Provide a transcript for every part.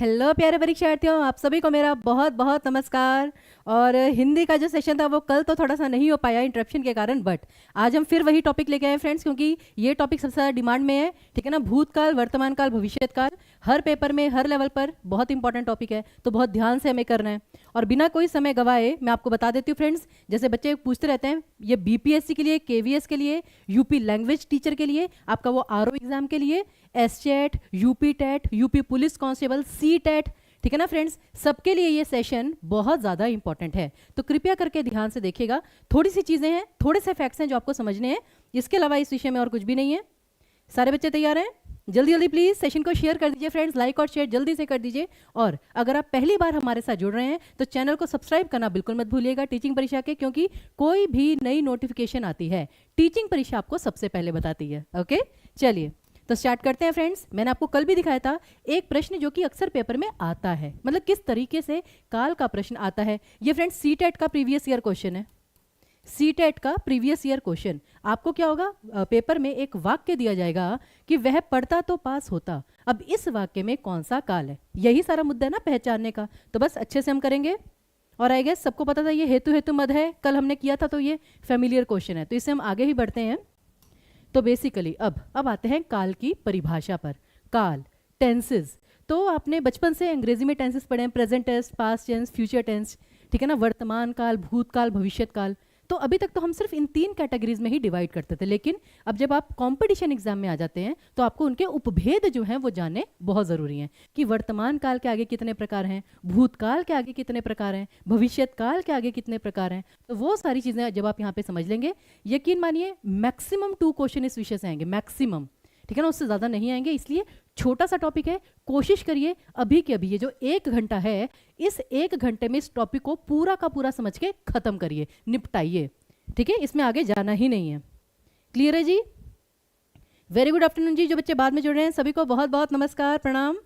Hello प्यारे परीक्षार्थियों, आप सभी को मेरा बहुत बहुत नमस्कार। और हिंदी का जो सेशन था वो कल तो थोड़ा सा नहीं हो पाया इंटरप्शन के कारण, बट आज हम फिर वही टॉपिक लेके आए फ्रेंड्स, क्योंकि ये टॉपिक सबसे ज़्यादा डिमांड में है। ठीक है ना, भूतकाल, वर्तमान काल, भविष्यत काल, हर पेपर में हर लेवल पर बहुत इंपॉर्टेंट टॉपिक है, तो बहुत ध्यान से हमें करना है। और बिना कोई समय गवाए मैं आपको बता देती हूँ फ्रेंड्स, जैसे बच्चे पूछते रहते हैं, ये बीपीएससी के लिए, केवीएस के लिए, यूपी लैंग्वेज टीचर के लिए, आपका वो आरओ एग्जाम के लिए, एसचेट, UP TET, UP police constable, C TET, ठीक है ना फ्रेंड्स, सबके लिए ये सेशन बहुत ज़्यादा इंपॉर्टेंट है। तो कृपया करके ध्यान से देखिएगा। थोड़ी सी चीज़ें हैं, थोड़े से फैक्ट्स हैं जो आपको समझने हैं, इसके अलावा इस विषय में और कुछ भी नहीं है। सारे बच्चे तैयार हैं? जल्दी जल्दी प्लीज़ सेशन को शेयर कर दीजिए फ्रेंड्स, लाइक और शेयर जल्दी से कर दीजिए। और अगर आप पहली बार हमारे साथ जुड़ रहे हैं तो चैनल को सब्सक्राइब करना बिल्कुल मत भूलिएगा टीचिंग परीक्षा के, क्योंकि कोई भी नई नोटिफिकेशन आती है टीचिंग परीक्षा आपको सबसे पहले बताती है। ओके, चलिए तो स्टार्ट करते हैं फ्रेंड्स। मैंने आपको कल भी दिखाया था एक प्रश्न जो कि अक्सर पेपर में आता है, मतलब किस तरीके से काल का प्रश्न आता है। ये फ्रेंड्स सी टेट का प्रीवियस ईयर क्वेश्चन है। सी टेट का प्रीवियस ईयर क्वेश्चन आपको क्या होगा, पेपर में एक वाक्य दिया जाएगा कि वह पढ़ता तो पास होता। अब इस वाक्य में कौन सा काल है, यही सारा मुद्दा है ना पहचानने का। तो बस अच्छे से हम करेंगे। और आई गेस सबको पता था ये हेतु हेतु मद है, कल हमने किया था, तो ये फेमिलियर क्वेश्चन है, तो इससे हम आगे ही बढ़ते हैं। तो बेसिकली अब आते हैं काल की परिभाषा पर। काल, टेंसेस, तो आपने बचपन से अंग्रेजी में टेंसेस पढ़े हैं, present tense, past tense, future tense, ठीक है ना, वर्तमान काल, भूतकाल, भविष्यत काल। तो अभी तक तो हम सिर्फ इन 3 कैटेगरीज में ही डिवाइड करते थे, लेकिन अब जब आप कंपटीशन एग्जाम में आ जाते हैं तो आपको उनके उपभेद जो हैं वो जानने बहुत ज़रूरी हैं कि वर्तमान काल के आगे कितने प्रकार हैं, भूतकाल के आगे कितने प्रकार हैं, भविष्यत काल के आगे कितने प्रकार हैं। तो वो सारी चीज़ें जब आप यहाँ पे समझ लेंगे, यकीन मानिए मैक्सिमम 2 क्वेश्चन इस विषय से आएंगे, मैक्सिमम, ठीक है ना, उससे ज़्यादा नहीं आएंगे। इसलिए छोटा सा टॉपिक है, कोशिश करिए अभी के अभी ये जो 1 घंटा है, इस 1 घंटे में इस टॉपिक को पूरा का पूरा समझ के खत्म करिए, निपटाइए, ठीक है, इसमें आगे जाना ही नहीं है। क्लियर है जी? वेरी गुड आफ्टरनून जी। जो बच्चे बाद में जुड़ रहे हैं सभी को बहुत बहुत नमस्कार, प्रणाम।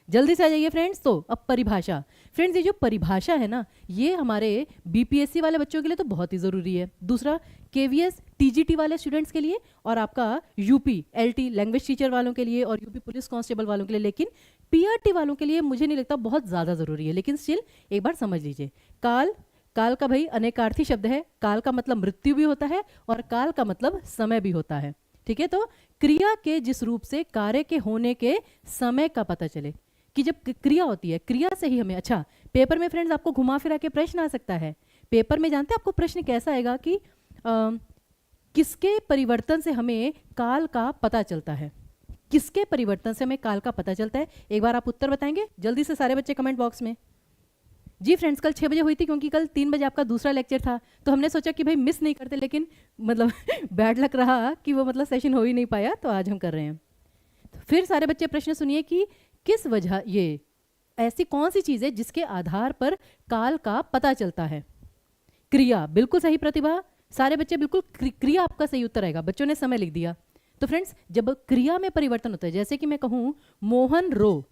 जल्दी से आ जाइए फ्रेंड्स। तो अब परिभाषा, फ्रेंड्स ये जो परिभाषा है ना, ये हमारे बीपीएससी वाले बच्चों के लिए तो बहुत ही ज़रूरी है। दूसरा केवीएस, टीजीटी वाले स्टूडेंट्स के लिए, और आपका यूपी एलटी लैंग्वेज टीचर वालों के लिए, और यूपी पुलिस कांस्टेबल वालों के लिए। लेकिन पीआरटी वालों के लिए मुझे नहीं लगता बहुत ज़्यादा ज़रूरी है, लेकिन स्टिल एक बार समझ लीजिए। काल, काल का भाई अनेकार्थी शब्द है। काल का मतलब मृत्यु भी होता है और काल का मतलब समय भी होता है, ठीक है। तो क्रिया के जिस रूप से कार्य के होने के समय का पता चले, कि जब क्रिया होती है, क्रिया से ही हमें, अच्छा पेपर में फ्रेंड्स आपको घुमा फिरा के प्रश्न आ सकता है। पेपर में जानते हैं आपको प्रश्न कैसा आएगा कि किसके परिवर्तन से हमें काल का पता चलता है, किसके परिवर्तन से हमें काल का पता चलता है। एक बार आप उत्तर बताएंगे जल्दी से सारे बच्चे कमेंट बॉक्स में। जी फ्रेंड्स, कल 6 बजे हुई थी, क्योंकि कल 3 बजे आपका दूसरा लेक्चर था, तो हमने सोचा कि भाई मिस नहीं करते, लेकिन मतलब बैड लक रहा कि वो मतलब सेशन हो ही नहीं पाया, तो आज हम कर रहे हैं। तो फिर सारे बच्चे प्रश्न सुनिए कि किस वजह, ये ऐसी कौन सी चीज़ है जिसके आधार पर काल का पता चलता है। क्रिया, बिल्कुल सही प्रतिभा, सारे बच्चे बिल्कुल क्रिया आपका सही उत्तर आएगा। बच्चों ने समय लिख दिया। तो फ्रेंड्स जब क्रिया में परिवर्तन होता है, जैसे कि मैं कहूँ मोहन रो,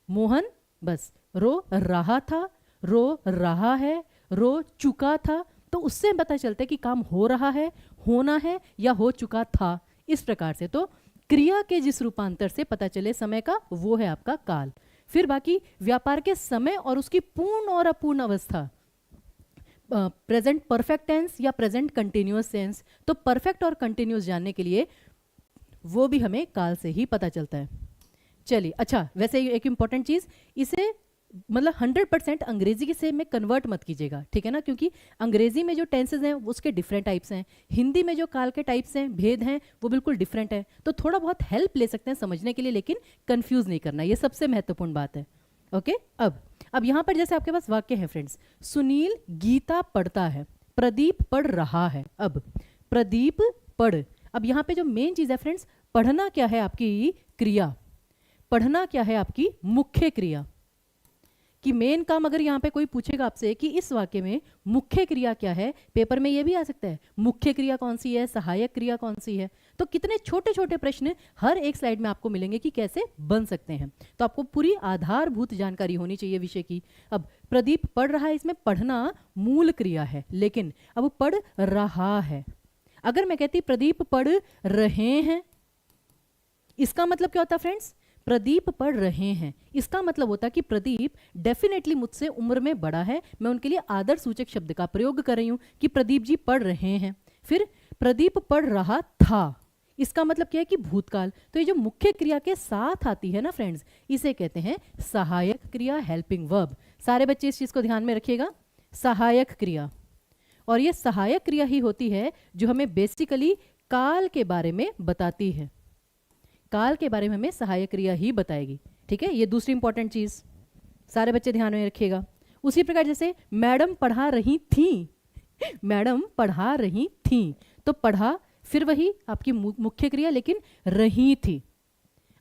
मोहन बस रो रहा था, रो रहा है, रो चुका था, तो उससे पता चलता है कि काम हो रहा है, होना है, या हो चुका था, इस प्रकार से। तो क्रिया के जिस रूपांतर से पता चले समय का, वो है आपका काल। फिर बाकी व्यापार के समय और उसकी पूर्ण और अपूर्ण अवस्था, प्रेजेंट परफेक्ट टेंस या प्रेजेंट कंटिन्यूअस टेंस, तो परफेक्ट और कंटिन्यूअस जानने के लिए वो भी हमें काल से ही पता चलता है। चलिए, अच्छा वैसे एक इंपॉर्टेंट चीज़, इसे मतलब 100% अंग्रेजी के से में कन्वर्ट मत कीजिएगा, ठीक है ना, क्योंकि अंग्रेजी में जो टेंसेज हैं उसके डिफरेंट टाइप्स हैं, हिंदी में जो काल के टाइप्स हैं, भेद हैं, वो बिल्कुल डिफरेंट है। तो थोड़ा बहुत हेल्प ले सकते हैं समझने के लिए, लेकिन कंफ्यूज नहीं करना, ये सबसे महत्वपूर्ण बात है। ओके, अब यहाँ पर जैसे आपके पास वाक्य है फ्रेंड्स, सुनील गीता पढ़ता है, प्रदीप पढ़ रहा है। अब प्रदीप पढ़, अब यहाँ पे जो मेन चीज़ है फ्रेंड्स, पढ़ना क्या है आपकी क्रिया, पढ़ना क्या है आपकी मुख्य क्रिया, कि मेन काम अगर यहाँ पे कोई पूछेगा आपसे कि इस वाक्य में मुख्य क्रिया क्या है, पेपर में ये भी आ सकता है मुख्य क्रिया कौन सी है, सहायक क्रिया कौन सी है। तो कितने छोटे छोटे प्रश्न हर एक स्लाइड में आपको मिलेंगे कि कैसे बन सकते हैं। तो आपको पूरी आधारभूत जानकारी होनी चाहिए विषय की। अब प्रदीप पढ़ रहा है, इसमें पढ़ना मूल क्रिया है, लेकिन अब पढ़ रहा है। अगर मैं कहती प्रदीप पढ़ रहे हैं, इसका मतलब क्या होता है फ्रेंड्स, प्रदीप पढ़ रहे हैं, इसका मतलब होता है कि प्रदीप डेफिनेटली मुझसे उम्र में बड़ा है, मैं उनके लिए आदर सूचक शब्द का प्रयोग कर रही हूं कि प्रदीप जी पढ़ रहे हैं। फिर प्रदीप पढ़ रहा था, इसका मतलब क्या है कि भूतकाल। तो ये जो मुख्य क्रिया के साथ आती है ना फ्रेंड्स, इसे कहते हैं सहायक क्रिया, हेल्पिंग वर्ब। सारे बच्चे इस चीज को ध्यान में रखिएगा, सहायक क्रिया। और ये सहायक क्रिया ही होती है जो हमें बेसिकली काल के बारे में बताती है, काल के बारे में हमें सहायक क्रिया ही बताएगी। ठीक है, ये दूसरी इंपॉर्टेंट चीज सारे बच्चे ध्यान में रखिएगा। उसी प्रकार जैसे मैडम पढ़ा रही थी, मैडम पढ़ा रही थी, तो पढ़ा फिर वही आपकी मुख्य क्रिया, लेकिन रही थी।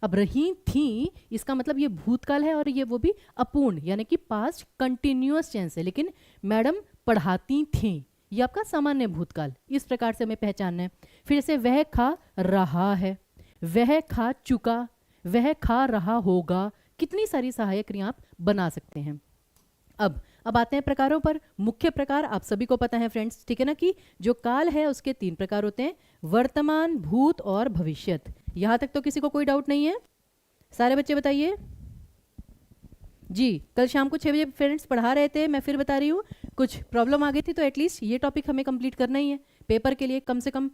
अब रही थी इसका मतलब ये भूतकाल है और ये वो भी अपूर्ण यानी कि पास्ट कंटिन्यूअस टेंस है, लेकिन मैडम पढ़ाती थी ये आपका सामान्य भूतकाल। इस प्रकार से हमें पहचानना है। फिर से वह खा रहा है, वह खा चुका, वह खा रहा होगा, कितनी सारी सहायक क्रिया आप बना सकते हैं। अब आते हैं प्रकारों पर। मुख्य प्रकार आप सभी को पता है फ्रेंड्स, ठीक है ना, कि जो काल है उसके 3 प्रकार होते हैं, वर्तमान, भूत और भविष्यत। यहां तक तो किसी को कोई डाउट नहीं है? सारे बच्चे बताइए जी। कल शाम को 6 बजे फ्रेंड्स पढ़ा रहे थे, मैं फिर बता रही हूँ, कुछ प्रॉब्लम आ गई थी तो एटलीस्ट ये टॉपिक हमें कंप्लीट करना ही है। पेपर के लिए कम से कम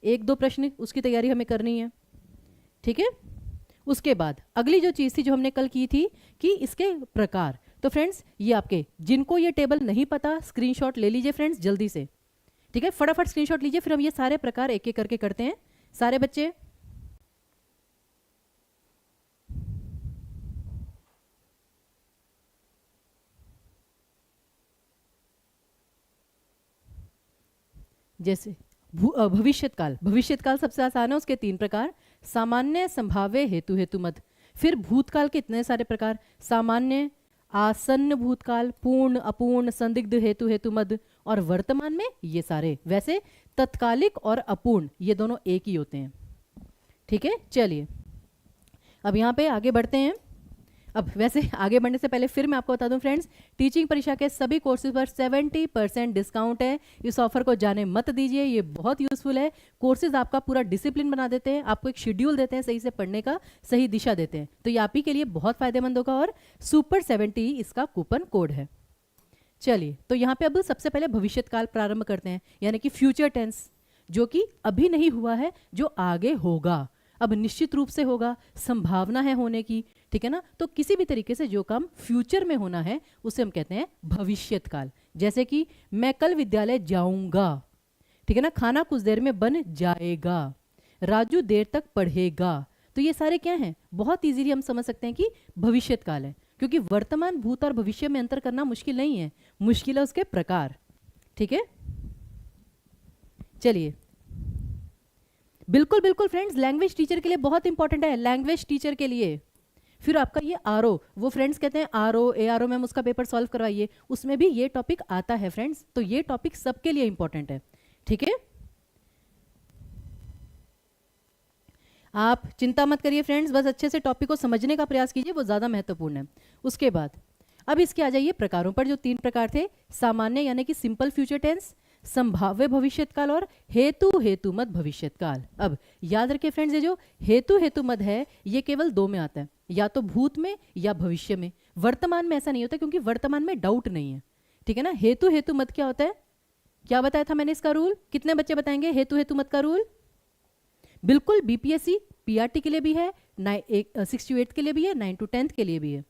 1-2 प्रश्न उसकी तैयारी हमें करनी है। ठीक है, उसके बाद अगली जो चीज़ थी जो हमने कल की थी कि इसके प्रकार। तो फ्रेंड्स ये आपके जिनको ये टेबल नहीं पता स्क्रीनशॉट ले लीजिए फ्रेंड्स जल्दी से। ठीक है, फटाफट स्क्रीनशॉट लीजिए, फिर हम ये सारे प्रकार एक एक करके करते हैं। सारे बच्चे जैसे भविष्यत्काल, भविष्यत्काल सबसे आसान है, उसके 3 प्रकार, सामान्य, संभाव्य, हेतु, हेतुमद। फिर भूतकाल के इतने सारे प्रकार, सामान्य, आसन्न भूतकाल, पूर्ण, अपूर्ण, संदिग्ध, हेतु, हेतुमद। और वर्तमान में ये सारे। वैसे तत्कालिक और अपूर्ण ये दोनों एक ही होते हैं। ठीक है, चलिए अब यहाँ पे आगे बढ़ते हैं। अब वैसे आगे बढ़ने से पहले फिर मैं आपको बता दूं फ्रेंड्स, टीचिंग परीक्षा के सभी कोर्सेज पर 70% डिस्काउंट है। इस ऑफर को जाने मत दीजिए, ये बहुत यूजफुल है। कोर्सेज आपका पूरा डिसिप्लिन बना देते हैं, आपको एक शेड्यूल देते हैं, सही से पढ़ने का सही दिशा देते हैं। तो ये आप ही के लिए बहुत फायदेमंद होगा और सुपर 70 इसका कूपन कोड है। चलिए, तो यहाँ पे अब सबसे पहले भविष्यत्काल प्रारंभ करते हैं, यानी कि फ्यूचर टेंस, जो कि अभी नहीं हुआ है, जो आगे होगा। अब निश्चित रूप से होगा, संभावना है होने की। ठीक है ना, तो किसी भी तरीके से जो काम फ्यूचर में होना है उसे हम कहते हैं भविष्यत्काल। जैसे कि मैं कल विद्यालय जाऊंगा, ठीक है ना, खाना कुछ देर में बन जाएगा, राजू देर तक पढ़ेगा। तो ये सारे क्या हैं, बहुत इजीली हम समझ सकते हैं कि भविष्यत्काल है, क्योंकि वर्तमान, भूत और भविष्य में अंतर करना मुश्किल नहीं है, मुश्किल है उसके प्रकार। ठीक है, चलिए बिल्कुल बिल्कुल फ्रेंड्स, लैंग्वेज टीचर के लिए बहुत इंपॉर्टेंट है, लैंग्वेज टीचर के लिए। फिर आपका ये आरओ, वो फ्रेंड्स कहते हैं आरओ, एआरओ मैम उसका पेपर सॉल्व करवाइए, उसमें भी ये टॉपिक आता है फ्रेंड्स। तो ये टॉपिक सबके लिए इंपॉर्टेंट है। ठीक है, आप चिंता मत करिए फ्रेंड्स, बस अच्छे से टॉपिक को समझने का प्रयास कीजिए, वो ज़्यादा महत्वपूर्ण है। उसके बाद अब इसके आ जाइए प्रकारों पर। जो 3 प्रकार थे, सामान्य यानी कि सिंपल फ्यूचर टेंस, संभाव्य भविष्यत्काल और हेतु हेतुमद भविष्यत्काल। अब याद रखिए फ्रेंड्स, ये जो हेतु हेतुमद है ये केवल 2 में आता है, या तो भूत में या भविष्य में। वर्तमान में ऐसा नहीं होता, क्योंकि वर्तमान में डाउट नहीं है। ठीक है ना, हेतु हेतुमद क्या होता है, क्या बताया था मैंने इसका रूल? कितने बच्चे बताएंगे हेतु हेतुमद का रूल? बिल्कुल, बीपीएससी पीआरटी के लिए भी है, 6 to 8 के लिए भी है, 9 to 10 के लिए भी है।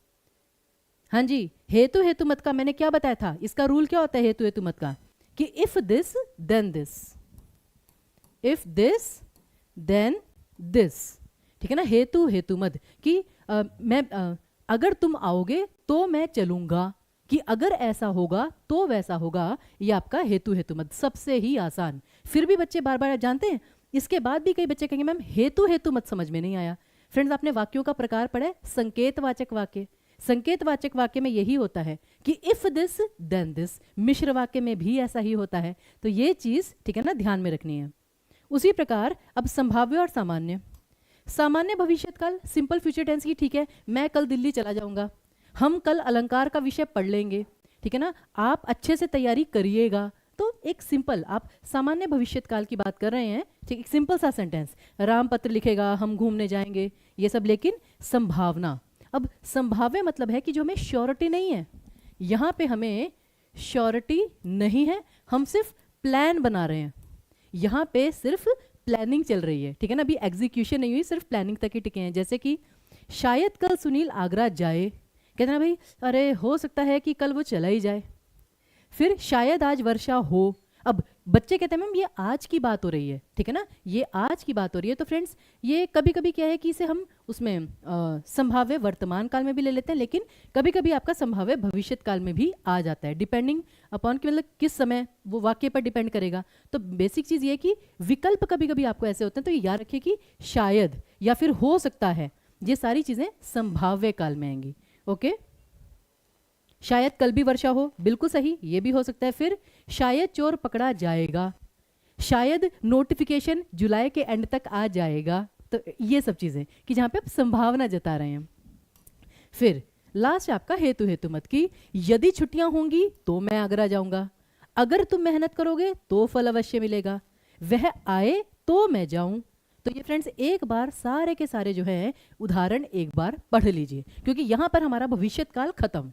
हाँ जी, हेतु हेतुमत का मैंने क्या बताया था, इसका रूल क्या होता है हेतु हेतुमत का, कि if this then this, if this then this. ठीक है ना, हेतु हेतुमत कि अगर तुम आओगे तो मैं चलूंगा, कि अगर ऐसा होगा तो वैसा होगा। ये आपका हेतु हेतुमत, सबसे ही आसान। फिर भी बच्चे बार बार जानते हैं, इसके बाद भी कई बच्चे कहेंगे मैम हेतु हेतुमत समझ में नहीं आया। फ्रेंड्स, आपने वाक्यों का प्रकार पढ़ा है, संकेतवाचक वाक्य। संकेतवाचक वाक्य में यही होता है कि इफ दिस देन दिस। मिश्र वाक्य में भी ऐसा ही होता है। तो ये चीज ठीक है ना, ध्यान में रखनी है। उसी प्रकार अब संभाव्य और सामान्य। सामान्य भविष्यत्काल सिंपल फ्यूचर टेंस की, ठीक है, मैं कल दिल्ली चला जाऊंगा, हम कल अलंकार का विषय पढ़ लेंगे, ठीक है ना, आप अच्छे से तैयारी करिएगा, तो एक सिंपल, आप सामान्य भविष्यकाल की बात कर रहे हैं, ठीक, एक सिंपल सा सेंटेंस, राम पत्र लिखेगा, हम घूमने जाएंगे, ये सब, लेकिन संभावना। अब संभाव्य मतलब है कि जो हमें श्योरिटी नहीं है, यहाँ पे हमें श्योरिटी नहीं है, हम सिर्फ प्लान बना रहे हैं, यहाँ पे सिर्फ प्लानिंग चल रही है, ठीक है ना, अभी एग्जीक्यूशन नहीं हुई, सिर्फ प्लानिंग तक ही टिके हैं। जैसे कि शायद कल सुनील आगरा जाए, कहते ना भाई, अरे हो सकता है कि कल वो चला ही जाए। फिर शायद आज वर्षा हो, अब बच्चे कहते हैं मैम ये आज की बात हो रही है, ठीक है ना, ये आज की बात हो रही है। तो फ्रेंड्स ये कभी कभी क्या है कि इसे हम उसमें संभाव्य वर्तमान काल में भी ले लेते हैं, लेकिन कभी कभी आपका संभाव्य भविष्य काल में भी आ जाता है, डिपेंडिंग अपॉन कि मतलब किस समय, वो वाक्य पर डिपेंड करेगा। तो बेसिक चीज़ ये है कि विकल्प कभी कभी आपको ऐसे होते हैं, तो ये याद रखिए कि शायद या फिर हो सकता है, ये सारी चीज़ें संभाव्य काल में आएंगी। ओके, शायद कल भी वर्षा हो, बिल्कुल सही, ये भी हो सकता है। फिर शायद चोर पकड़ा जाएगा, शायद नोटिफिकेशन जुलाई के एंड तक आ जाएगा, तो ये सब चीज़ें कि जहाँ पे आप संभावना जता रहे हैं। फिर लास्ट आपका हेतु हेतु मत की, यदि छुट्टियां होंगी तो मैं आगरा जाऊंगा, अगर तुम मेहनत करोगे तो फल अवश्य मिलेगा, वह आए तो मैं जाऊं। तो ये फ्रेंड्स एक बार सारे के सारे जो है उदाहरण एक बार पढ़ लीजिए, क्योंकि यहां पर हमारा भविष्यत काल खत्म,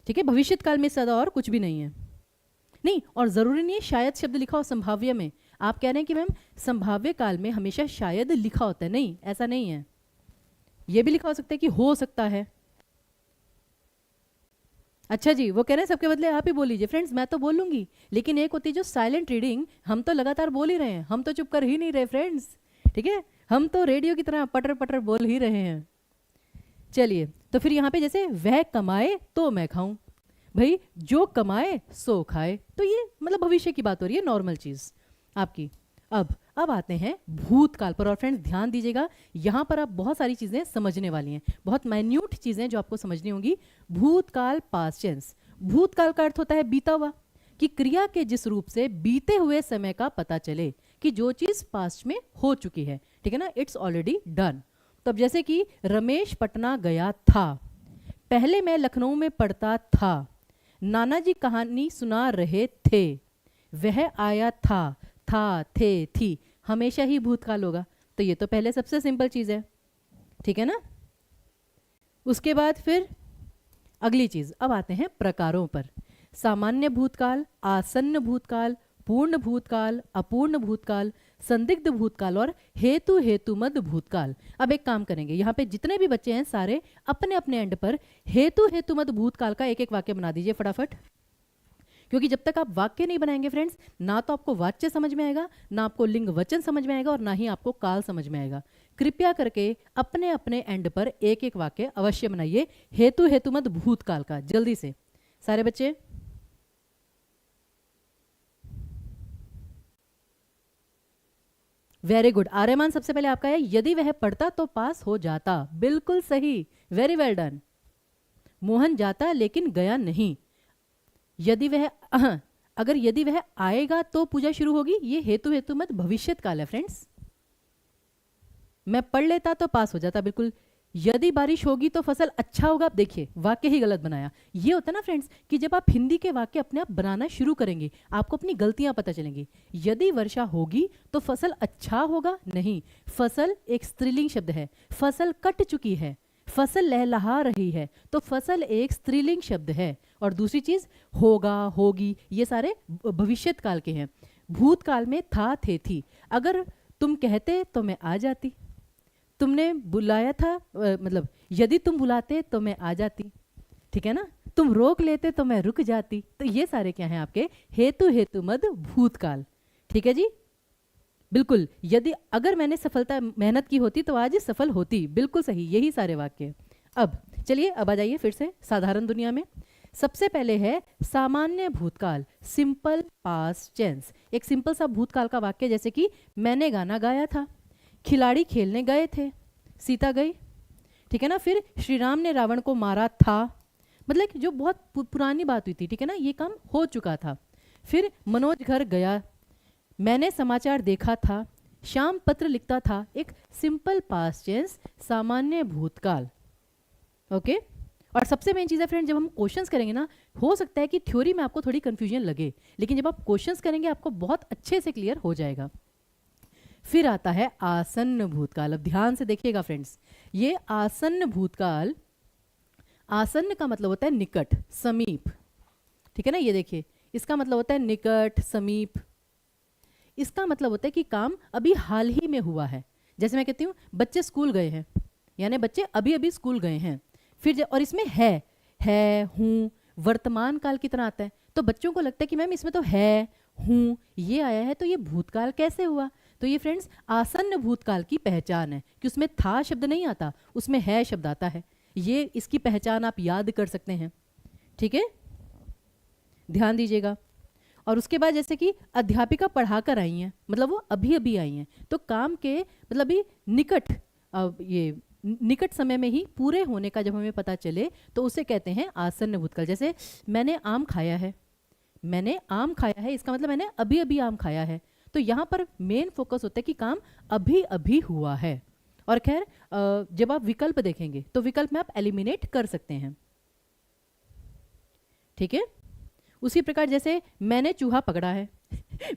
ठीक है, भविष्यत काल में सदा और कुछ भी नहीं है। नहीं, और जरूरी नहीं है शायद शब्द लिखा हो संभाव्य में, आप कह रहे हैं कि मैम संभाव्य काल में हमेशा शायद लिखा होता है, नहीं, ऐसा नहीं है, यह भी लिखा हो सकता है कि हो सकता है। अच्छा जी, वो कह रहे हैं सबके बदले आप ही बोल लीजिए। फ्रेंड्स मैं तो बोल लूंगी, लेकिन एक होती है जो साइलेंट रीडिंग, हम तो लगातार बोल ही रहे हैं, हम तो चुप कर ही नहीं रहे फ्रेंड्स, ठीक है, हम तो रेडियो की तरह पटर पटर बोल ही रहे हैं। चलिए, तो फिर यहाँ पे जैसे वह कमाए तो मैं खाऊं, भाई जो कमाए सो खाए, तो ये मतलब भविष्य की बात हो रही है, नॉर्मल चीज आपकी। अब आते हैं भूतकाल पर, और फ्रेंड्स ध्यान दीजिएगा, यहाँ पर आप बहुत सारी चीजें समझने वाली हैं, बहुत माइन्यूट चीजें जो आपको समझनी होंगी। भूतकाल पास्ट टेंस, भूतकाल का अर्थ होता है बीता हुआ, कि क्रिया के जिस रूप से बीते हुए समय का पता चले कि जो चीज पास्ट में हो चुकी है, ठीक है ना, इट्स ऑलरेडी डन। तो अब जैसे कि रमेश पटना गया था, पहले मैं लखनऊ में पढ़ता था, नाना जी कहानी सुना रहे थे, वह आया था थे, थी, हमेशा ही भूतकाल होगा। तो ये तो पहले सबसे सिंपल चीज है, ठीक है ना। उसके बाद फिर अगली चीज, अब आते हैं प्रकारों पर। सामान्य भूतकाल, आसन्न भूतकाल, पूर्ण भूतकाल, अपूर्ण भूतकाल, संदिग्ध भूतकाल और हेतु हेतुमद भूतकाल। अब एक काम करेंगे, यहाँ पे जितने भी बच्चे हैं सारे अपने अपने एंड पर हेतु हेतुमद भूतकाल का एक एक वाक्य बना दीजिए फटाफट, क्योंकि जब तक आप वाक्य नहीं बनाएंगे फ्रेंड्स, ना तो आपको वाच्य समझ में आएगा, ना आपको लिंग वचन समझ में आएगा, और ना ही आपको काल समझ में आएगा। कृपया करके अपने अपने एंड पर एक एक वाक्य अवश्य बनाइए हेतु हेतुमद भूतकाल का, जल्दी से सारे बच्चे। वेरी गुड, आर्यमान सबसे पहले आपका है, यदि वह पढ़ता तो पास हो जाता, बिल्कुल सही, वेरी वेल डन। मोहन जाता लेकिन गया नहीं, यदि वह अगर यदि वह आएगा तो पूजा शुरू होगी, ये हेतु हेतु मत भविष्यत काल है फ्रेंड्स। मैं पढ़ लेता तो पास हो जाता, बिल्कुल। यदि बारिश होगी तो फसल अच्छा होगा, देखिए वाक्य ही गलत बनाया। ये होता है ना फ्रेंड्स कि जब आप हिंदी के वाक्य अपने आप बनाना शुरू करेंगे, आपको अपनी गलतियां पता चलेंगी। यदि वर्षा होगी तो फसल अच्छा होगा, नहीं, फसल एक स्त्रीलिंग शब्द है, फसल कट चुकी है, फसल लहलहा रही है, तो फसल एक स्त्रीलिंग शब्द है। और दूसरी चीज होगा, होगी, ये सारे भविष्यत काल के हैं। भूतकाल में था, थे, थी, अगर तुम कहते तो मैं आ जाती, तुमने बुलाया था, मतलब यदि तुम बुलाते तो मैं आ जाती, ठीक है ना, तुम रोक लेते तो मैं रुक जाती। तो ये सारे क्या हैं आपके हेतु हेतुमद भूतकाल, ठीक है जी, बिल्कुल। यदि अगर मैंने सफलता मेहनत की होती तो आज सफल होती, बिल्कुल सही, यही सारे वाक्य। अब चलिए, अब आ जाइए फिर से साधारण दुनिया में। सबसे पहले है सामान्य भूतकाल, सिंपल पास्ट टेंस, एक सिंपल सा भूतकाल का वाक्य, जैसे कि मैंने गाना गाया था, खिलाड़ी खेलने गए थे, सीता गई, ठीक है ना। फिर श्री राम ने रावण को मारा था, मतलब जो बहुत पुरानी बात हुई थी, ठीक है ना, ये काम हो चुका था। फिर मनोज घर गया, मैंने समाचार देखा था, शाम पत्र लिखता था, एक सिंपल पास्ट टेंस सामान्य भूतकाल, ओके। और सबसे मेन चीज़ है फ्रेंड, जब हम क्वेश्चंस करेंगे ना, हो सकता है कि थ्योरी में आपको थोड़ी कंफ्यूजन लगे, लेकिन जब आप क्वेश्चंस करेंगे आपको बहुत अच्छे से क्लियर हो जाएगा। फिर आता है आसन्न भूतकाल। अब ध्यान से देखिएगा फ्रेंड्स, ये आसन्न भूतकाल, आसन्न का मतलब होता है निकट, समीप, ठीक है ना। ये देखिए, इसका मतलब होता है निकट, समीप। इसका मतलब होता है कि काम अभी हाल ही में हुआ है। जैसे मैं कहती हूँ बच्चे स्कूल गए हैं, यानी बच्चे अभी अभी स्कूल गए हैं। फिर और इसमें है, हूँ, वर्तमान काल की तरह आता है, तो बच्चों को लगता है कि मैम इसमें तो है, हूँ, ये आया है, तो ये भूतकाल कैसे हुआ। तो ये फ्रेंड्स आसन्न भूतकाल की पहचान है कि उसमें था शब्द नहीं आता, उसमें है शब्द आता है। ये इसकी पहचान आप याद कर सकते हैं, ठीक है, ध्यान दीजिएगा। और उसके बाद जैसे कि अध्यापिका पढ़ाकर आई हैं, मतलब वो अभी अभी आई हैं, तो काम के मतलब अभी निकट, ये निकट समय में ही पूरे होने का जब हमें पता चले तो उसे कहते हैं आसन्न भूतकाल। जैसे मैंने आम खाया है, मैंने आम खाया है, इसका मतलब मैंने अभी अभी आम खाया है। तो यहाँ पर मेन फोकस होता है कि काम अभी अभी हुआ है। और खैर जब आप विकल्प देखेंगे तो विकल्प में आप एलिमिनेट कर सकते हैं, ठीक है। उसी प्रकार जैसे मैंने चूहा पकड़ा है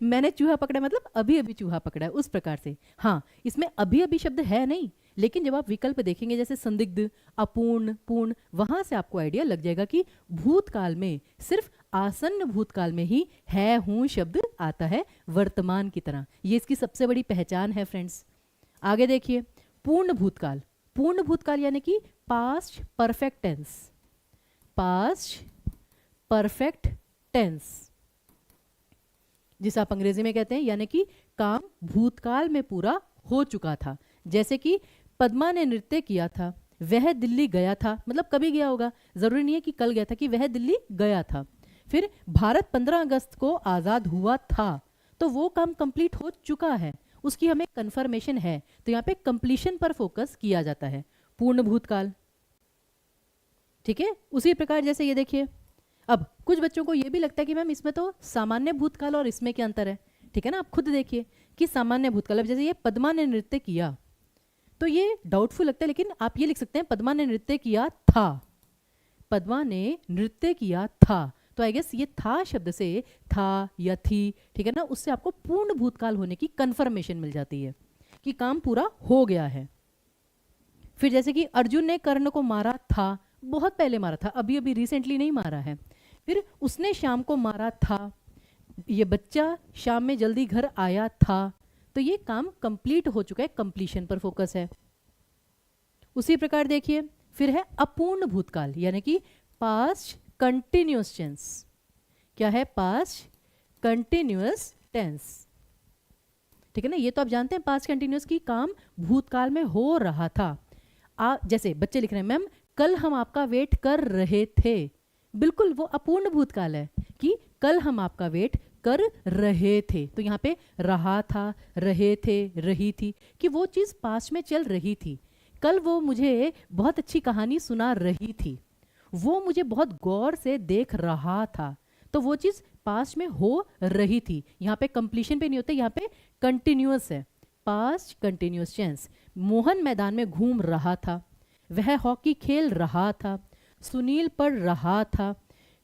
मैंने चूहा पकड़ा मतलब अभी अभी चूहा पकड़ा है, उस प्रकार से। हाँ, इसमें अभी अभी शब्द है नहीं, लेकिन जब आप विकल्प देखेंगे जैसे संदिग्ध, अपूर्ण, पूर्ण, वहां से आपको आइडिया लग जाएगा कि भूतकाल में सिर्फ आसन्न भूतकाल में ही है, हूं शब्द आता है वर्तमान की तरह। ये इसकी सबसे बड़ी पहचान है फ्रेंड्स। आगे देखिए, पूर्ण भूतकाल। पूर्ण भूतकाल यानी कि past perfect tense, past perfect tense, जिसे आप अंग्रेजी में कहते हैं, यानी कि काम भूतकाल में पूरा हो चुका था। जैसे कि पद्मा ने नृत्य किया था, वह दिल्ली गया था, मतलब कभी गया होगा, जरूरी नहीं है कि कल गया था, कि वह दिल्ली गया था। फिर भारत 15 अगस्त को आजाद हुआ था, तो वो काम कंप्लीट हो चुका है, उसकी हमें कंफर्मेशन है, तो यहाँ पे कंप्लीशन पर फोकस किया जाता है, पूर्ण भूतकाल, ठीक है। उसी प्रकार जैसे ये देखिए, अब कुछ बच्चों को ये भी लगता है कि मैम इसमें तो सामान्य भूतकाल और इसमें क्या अंतर है, ठीक है ना। आप खुद देखिए कि सामान्य भूतकाल, अब जैसे ये पद्मा ने नृत्य किया, तो ये डाउटफुल लगता है, लेकिन आप ये लिख सकते हैं पद्मा ने नृत्य किया था, पद्मा ने नृत्य किया था। तो आई गेस ये था शब्द से था या थी, ठीक है ना, उससे आपको पूर्ण भूतकाल होने की कंफर्मेशन मिल जाती है कि काम पूरा हो गया है। फिर जैसे कि अर्जुन ने कर्ण को मारा था, बहुत पहले मारा था, अभी अभी रिसेंटली नहीं मारा है। फिर उसने शाम को मारा था, ये बच्चा शाम में जल्दी घर आया था, तो ये काम कंप्लीट हो चुका है, कंप्लीशन पर फोकस है। उसी प्रकार देखिए, फिर है अपूर्ण भूतकाल, यानी कि पास्ट कंटिन्यूअस टेंस। क्या है? पास्ट कंटिन्यूअस टेंस, ठीक है ना। ये तो आप जानते हैं पास्ट कंटिन्यूअस की काम भूतकाल में हो रहा था। जैसे बच्चे लिख रहे हैं, मैम कल हम आपका वेट कर रहे थे, बिल्कुल वो अपूर्ण भूतकाल है कि कल हम आपका वेट कर रहे थे, तो यहाँ पे रहा था, रहे थे, रही थी, कि वो चीज़ पास्ट में चल रही थी। कल वो मुझे बहुत अच्छी कहानी सुना रही थी, वो मुझे बहुत गौर से देख रहा था, तो वो चीज़ पास्ट में हो रही थी। यहाँ पे कंप्लीशन पे नहीं होते, यहाँ पे कंटिन्यूअस है, पास्ट कंटिन्यूअस टेंस। मोहन मैदान में घूम रहा था, वह हॉकी खेल रहा था, सुनील पढ़ रहा था,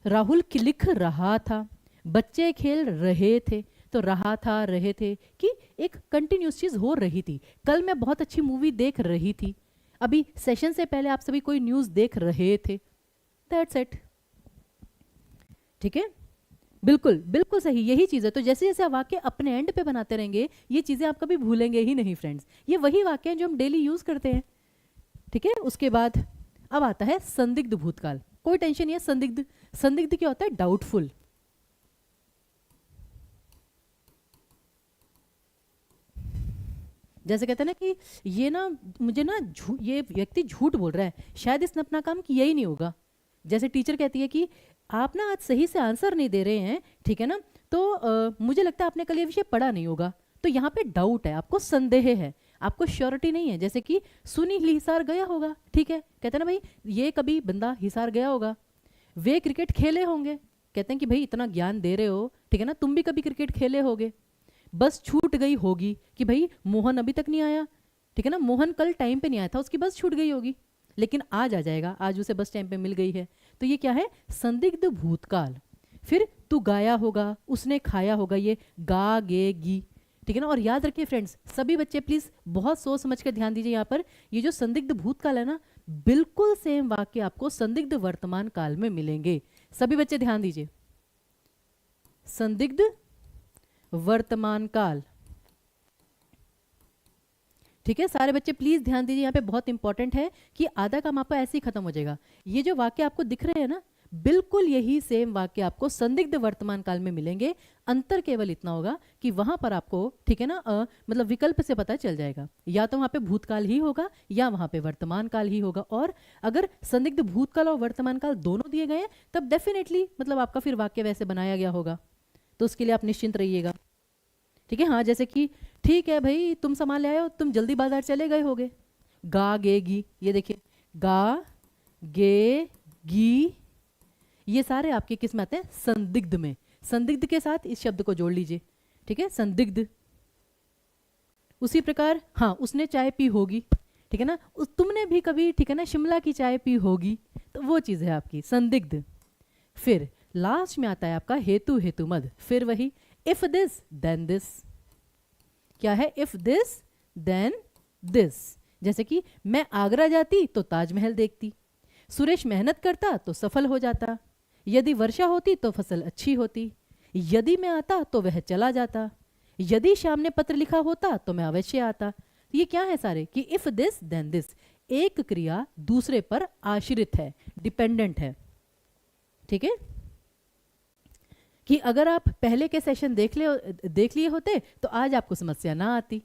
राहुल लिख रहा था, बच्चे खेल रहे थे, तो रहा था, रहे थे, कि एक कंटिन्यूस चीज हो रही थी। कल मैं बहुत अच्छी मूवी देख रही थी, अभी सेशन से पहले आप सभी कोई न्यूज देख रहे थे, दैट्स इट, ठीक है। बिल्कुल बिल्कुल सही, यही चीज़ है। तो जैसे जैसे आप वाक्य अपने एंड पे बनाते रहेंगे, ये चीज़ें आप कभी भूलेंगे ही नहीं फ्रेंड्स। ये वही वाक्य हैं जो हम डेली यूज करते हैं, ठीक है। उसके बाद अब आता है संदिग्ध भूतकाल। कोई टेंशन नहीं है, संदिग्ध, संदिग्ध क्या होता है? डाउटफुल। जैसे कहते हैं ना कि ये ना मुझे ना ये व्यक्ति झूठ बोल रहा है, शायद इसने अपना काम किया ही नहीं होगा। जैसे टीचर कहती है कि आप ना आज सही से आंसर नहीं दे रहे हैं, ठीक है ना, तो मुझे लगता है आपने कल ये विषय पढ़ा नहीं होगा, तो यहाँ पे डाउट है, आपको संदेह है, आपको श्योरिटी नहीं है। जैसे कि सुनील हिसार गया होगा, ठीक है, कहते हैं ना भाई ये कभी बंदा हिसार गया होगा, वे क्रिकेट खेले होंगे, कहते हैं कि भाई इतना ज्ञान दे रहे हो, ठीक है ना, तुम भी कभी क्रिकेट खेले होगे। बस छूट गई होगी कि भाई मोहन अभी तक नहीं आया, ठीक है ना, मोहन कल टाइम पे नहीं आया था, उसकी बस छूट गई होगी। लेकिन आज आ जाएगा, आज उसे बस टाइम पे मिल गई है। तो ये क्या है? संदिग्ध भूतकाल। फिर तू गाया होगा, उसने खाया होगा, ये गा गे गी, ठीक है ना। और याद रखिए फ्रेंड्स, सभी बच्चे प्लीज बहुत सोच समझ कर ध्यान दीजिए। यहाँ पर ये जो संदिग्ध भूतकाल है ना, बिल्कुल सेम वाक्य आपको संदिग्ध वर्तमान काल में मिलेंगे। सभी बच्चे ध्यान दीजिए, संदिग्ध वर्तमान काल, ठीक है। सारे बच्चे प्लीज ध्यान दीजिए, यहाँ पे बहुत इंपॉर्टेंट है कि आधा काम आपका ऐसे ही खत्म हो जाएगा। ये जो वाक्य आपको दिख रहे हैं ना, बिल्कुल यही सेम वाक्य आपको संदिग्ध वर्तमान काल में मिलेंगे। अंतर केवल इतना होगा कि वहां पर आपको, ठीक है ना, मतलब विकल्प से पता चल जाएगा, या तो वहां पे भूतकाल ही होगा या वहां पे वर्तमान काल ही होगा। और अगर संदिग्ध भूतकाल और वर्तमान काल दोनों दिए गए तब डेफिनेटली मतलब आपका फिर वाक्य वैसे बनाया गया होगा। तो उसके लिए आप निश्चिंत रहिएगा, ठीक है। हाँ, जैसे कि ठीक है भाई, तुम सामान ले आए हो, तुम जल्दी बाजार चले गए होगे। गा गे गी, ये देखिए गा गे गी, ये सारे आपके किस में आते हैं? संदिग्ध में। संदिग्ध के साथ इस शब्द को जोड़ लीजिए, ठीक है, संदिग्ध। उसी प्रकार हाँ, उसने चाय पी होगी, ठीक है ना, तुमने भी कभी, ठीक है ना, शिमला की चाय पी होगी, तो वो चीज है आपकी संदिग्ध। फिर लास्ट में आता है आपका हेतु हेतु मद। फिर वही इफ दिस देन दिस। क्या है? If this then this. जैसे कि मैं आगरा जाती तो ताजमहल देखती, सुरेश मेहनत करता तो सफल हो जाता, यदि वर्षा होती तो फसल अच्छी होती, यदि मैं आता तो वह चला जाता, यदि श्याम ने पत्र लिखा होता तो मैं अवश्य आता। ये क्या है सारे? कि इफ दिस देन दिस, एक क्रिया दूसरे पर आश्रित है, डिपेंडेंट है, ठीक है। कि अगर आप पहले के सेशन देख लिए होते तो आज आपको समस्या ना आती,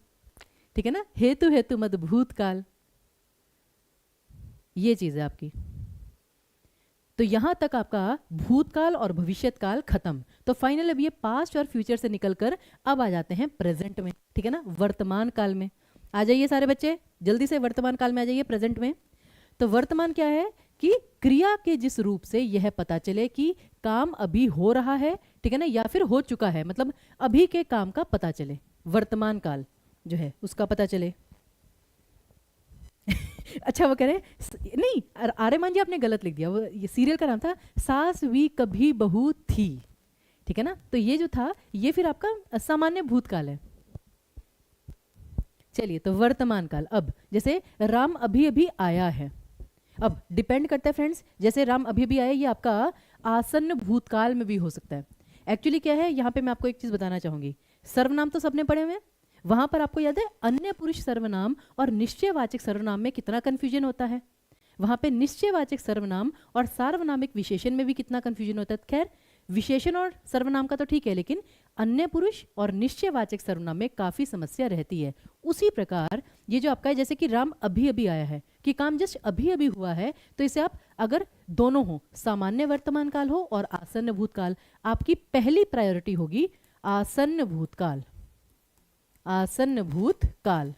ठीक है ना। हेतु हेतु मद भूतकाल, ये चीज है आपकी। तो यहां तक आपका भूतकाल और भविष्यत काल खत्म। तो फाइनल अब ये पास्ट और फ्यूचर से निकलकर अब आ जाते हैं प्रेजेंट में, ठीक है ना, वर्तमान काल में। आ जाइए सारे बच्चे, जल्दी से वर्तमान काल में आ जाइए, प्रेजेंट में। तो वर्तमान क्या है? कि क्रिया के जिस रूप से यह पता चले कि काम अभी हो रहा है, ठीक है ना, या फिर हो चुका है, मतलब अभी के काम का पता चले, वर्तमान काल जो है उसका पता चले। अच्छा, वो कह रहे नहीं, आर्यमान जी आपने गलत लिख दिया, वो ये सीरियल का नाम था सास वी कभी बहू थी, ठीक है ना। तो ये जो था ये फिर आपका सामान्य भूतकाल है। चलिए, तो वर्तमान काल, अब जैसे राम अभी अभी आया है, अब डिपेंड करता है फ्रेंड्स, जैसे राम अभी अभी आया, ये आपका आसन्न भूतकाल में भी हो सकता है। एक्चुअली क्या है, यहाँ पे मैं आपको एक चीज बताना चाहूंगी। सर्वनाम तो सबने पढ़े हुए हैं, वहां पर आपको याद है अन्य पुरुष सर्वनाम और निश्चयवाचक सर्वनाम में कितना कंफ्यूजन होता है। वहां पे निश्चयवाचक सर्वनाम और सार्वनामिक विशेषण में भी कितना कंफ्यूजन होता है। खैर, विशेषण और सर्वनाम का तो ठीक है, लेकिन अन्य पुरुष और निश्चयवाचक सर्वनाम में काफी समस्या रहती है। उसी प्रकार ये जो आपका है, जैसे कि राम अभी अभी आया है, कि काम जस्ट अभी अभी हुआ है, तो इसे आप अगर दोनों हो, सामान्य वर्तमान काल हो और आसन्न भूतकाल, आपकी पहली प्रायोरिटी होगी आसन्न भूतकाल। आसन्न भूतकाल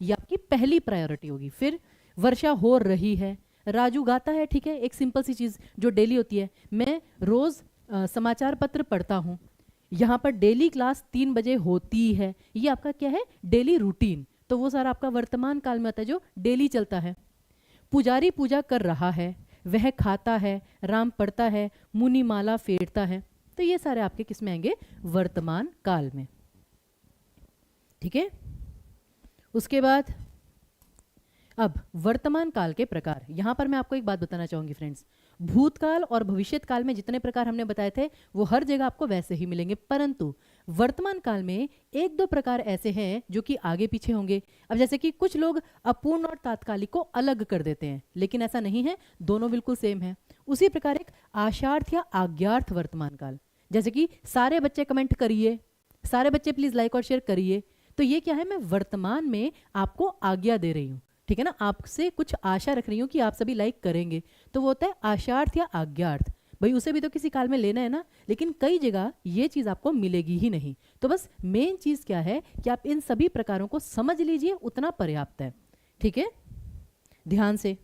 ये आपकी पहली प्रायोरिटी होगी। फिर वर्षा हो रही है, राजू गाता है, ठीक है, एक सिंपल सी चीज जो डेली होती है। मैं रोज समाचार पत्र पढ़ता हूं, यहाँ पर डेली क्लास 3 बजे होती है, ये आपका क्या है? Daily routine. तो वो सारा आपका वर्तमान काल में आता है जो डेली चलता है। पुजारी पूजा कर रहा है, वह खाता है, राम पढ़ता है, मुनि माला फेरता है, तो ये सारे आपके किस में आएंगे? वर्तमान काल में, ठीक है। उसके बाद अब वर्तमान काल के प्रकार, यहां पर मैं आपको एक बात बताना चाहूंगी फ्रेंड्स, भूतकाल और भविष्यत काल में जितने प्रकार हमने बताए थे वो हर जगह आपको वैसे ही मिलेंगे, परंतु वर्तमान काल में एक दो प्रकार ऐसे हैं जो कि आगे पीछे होंगे। अब जैसे कि कुछ लोग अपूर्ण और तात्कालिक को अलग कर देते हैं, लेकिन ऐसा नहीं है, दोनों बिल्कुल सेम है। उसी प्रकार एक आशार्थ या आज्ञार्थ वर्तमान काल, जैसे कि सारे बच्चे कमेंट करिए, सारे बच्चे प्लीज लाइक और शेयर करिए। तो ये क्या है? मैं वर्तमान में आपको आज्ञा दे रही हूँ, ठीक है ना, आपसे कुछ आशा रख रही हूँ कि आप सभी लाइक करेंगे, तो वो होता है आशार्थ या आज्ञार्थ। भाई उसे भी तो किसी काल में लेना है ना, लेकिन कई जगह ये चीज आपको मिलेगी ही नहीं। तो बस मेन चीज क्या है कि आप इन सभी प्रकारों को समझ लीजिए, उतना पर्याप्त है, ठीक है, ध्यान से।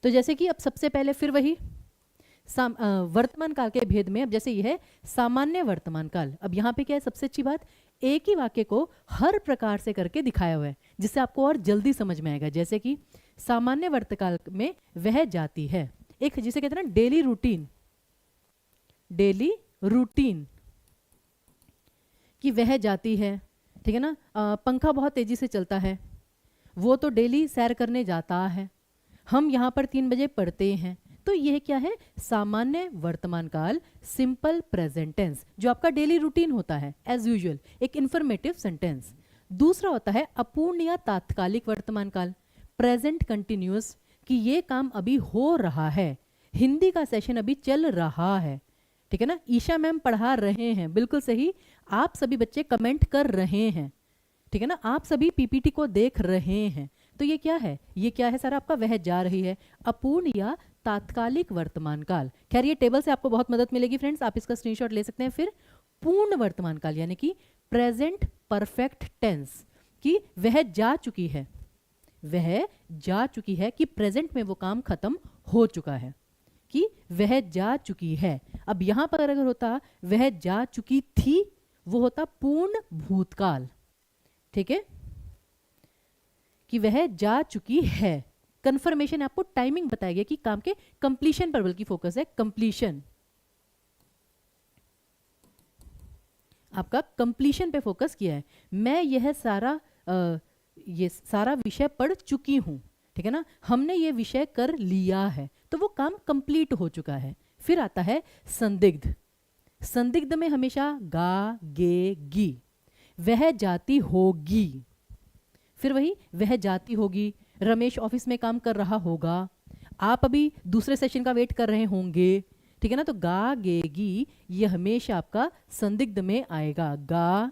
तो जैसे कि अब सबसे पहले फिर वही वर्तमान काल के भेद में, अब जैसे यह है सामान्य वर्तमान काल। अब यहाँ पे क्या है सबसे अच्छी बात, एक ही वाक्य को हर प्रकार से करके दिखाया हुआ है जिससे आपको और जल्दी समझ में आएगा। जैसे कि सामान्य वर्तकाल में वह जाती है, एक जिसे कहते हैं ना डेली रूटीन, डेली रूटीन कि वह जाती है, ठीक है ना। पंखा बहुत तेजी से चलता है, वो तो डेली सैर करने जाता है। हम यहाँ पर 3 बजे पढ़ते हैं। तो यह क्या है, सामान्य वर्तमान काल, सिंपल प्रेजेंट टेंस, जो आपका डेली रूटीन होता है एज यूजुअल, एक इंफॉर्मेटिव सेंटेंस। दूसरा होता है अपूर्ण या तात्कालिक वर्तमान काल, प्रेजेंट कंटिन्यूअस, कि ये काम अभी हो रहा है, हिंदी का सेशन अभी चल रहा है, ठीक है ना। ईशा मैम पढ़ा रहे हैं, बिल्कुल सही। आप सभी बच्चे कमेंट कर रहे हैं, ठीक है ना। आप सभी पीपीटी को देख रहे हैं। तो ये क्या है, ये क्या है सारा आपका वह जा रही है, अपूर्ण या तात्कालिक वर्तमान काल। खैर ये टेबल से आपको बहुत मदद मिलेगी फ्रेंड्स, आप इसका स्क्रीनशॉट ले सकते हैं। फिर पूर्ण वर्तमान काल यानी कि प्रेजेंट परफेक्ट टेंस, कि वह जा चुकी है, वह जा चुकी है, कि प्रेजेंट में वो काम खत्म हो चुका है, कि वह जा चुकी है। अब यहां पर अगर होता वह जा चुकी थी, वो होता पूर्ण भूतकाल, ठीक है, कि वह जा चुकी है। कंफर्मेशन आपको टाइमिंग बताया गया कि काम के कंप्लीशन पर बल्कि फोकस है, कंप्लीशन, आपका कंप्लीशन पे फोकस किया है। मैं यह सारा ये सारा विषय पढ़ चुकी हूं, ठीक है ना, हमने ये विषय कर लिया है, तो वो काम कंप्लीट हो चुका है। फिर आता है संदिग्ध, संदिग्ध में हमेशा गा गे गी, वह जाती होगी, फिर वही वह जाती होगी, रमेश ऑफिस में काम कर रहा होगा, आप अभी दूसरे सेशन का वेट कर रहे होंगे, ठीक है ना। तो गा गे गी ये हमेशा आपका संदिग्ध में आएगा, गा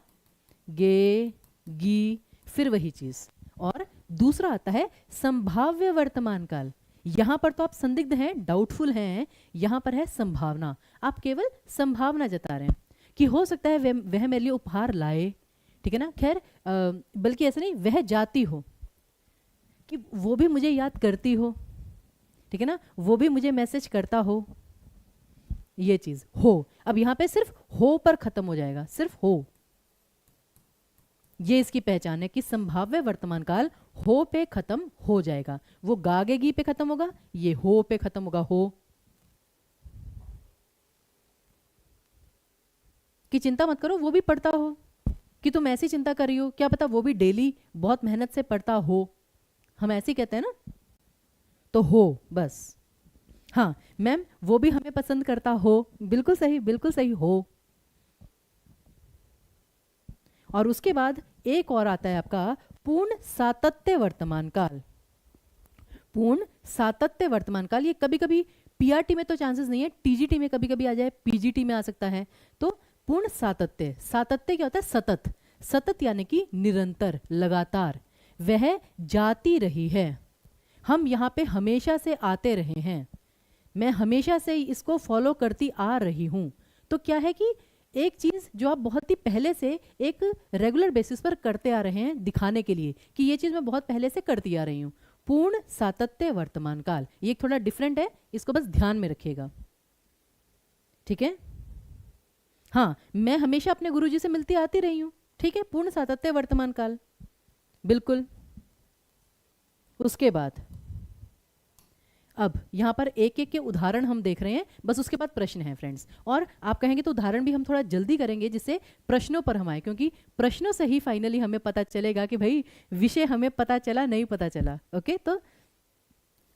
गे गी, फिर वही चीज। और दूसरा आता है संभाव्य वर्तमान काल, यहां पर तो आप संदिग्ध हैं, डाउटफुल हैं, यहां पर है संभावना, आप केवल संभावना जता रहे हैं कि हो सकता है वह मेरे लिए उपहार लाए, ठीक है ना। खैर बल्कि ऐसा नहीं, वह जाती हो, कि वो भी मुझे याद करती हो, ठीक है ना, वो भी मुझे मैसेज करता हो, ये चीज हो। अब यहां पे सिर्फ हो पर खत्म हो जाएगा, सिर्फ हो, ये इसकी पहचान है कि संभाव्य वर्तमान काल हो पे खत्म हो जाएगा। वो गागेगी पे खत्म होगा, ये हो पे खत्म होगा, हो। कि चिंता मत करो, वो भी पढ़ता हो, कि तुम ऐसी चिंता कर रही हो, क्या पता वो भी डेली बहुत मेहनत से पढ़ता हो, हम ऐसे ही कहते हैं ना, तो हो बस। हाँ मैम वो भी हमें पसंद करता हो, बिल्कुल सही, बिल्कुल सही, हो। और उसके बाद एक और आता है आपका पूर्ण सातत्य वर्तमान काल, पूर्ण सातत्य वर्तमान काल। ये कभी कभी पीआरटी में तो चांसेस नहीं है, टीजीटी में कभी कभी आ जाए, पीजीटी में आ सकता है। तो पूर्ण सातत्य, सातत्य क्या होता है, सतत, सतत यानी कि निरंतर, लगातार, वह जाती रही है, हम यहाँ पे हमेशा से आते रहे हैं, मैं हमेशा से इसको फॉलो करती आ रही हूं। तो क्या है कि एक चीज जो आप बहुत ही पहले से एक रेगुलर बेसिस पर करते आ रहे हैं, दिखाने के लिए कि ये चीज मैं बहुत पहले से करती आ रही हूं। पूर्ण सातत्य वर्तमान काल, ये थोड़ा डिफरेंट है, इसको बस ध्यान में रखिएगा, ठीक है। हाँ मैं हमेशा अपने गुरुजी से मिलती आती रही हूं, ठीक है, पूर्ण सातत्य वर्तमान काल, बिल्कुल। उसके बाद अब यहाँ पर एक एक के उदाहरण हम देख रहे हैं, बस उसके बाद प्रश्न है फ्रेंड्स। और आप कहेंगे तो उदाहरण भी हम थोड़ा जल्दी करेंगे जिससे प्रश्नों पर हम आए, क्योंकि प्रश्नों से ही फाइनली हमें पता चलेगा कि भाई विषय हमें पता चला नहीं पता चला। ओके, तो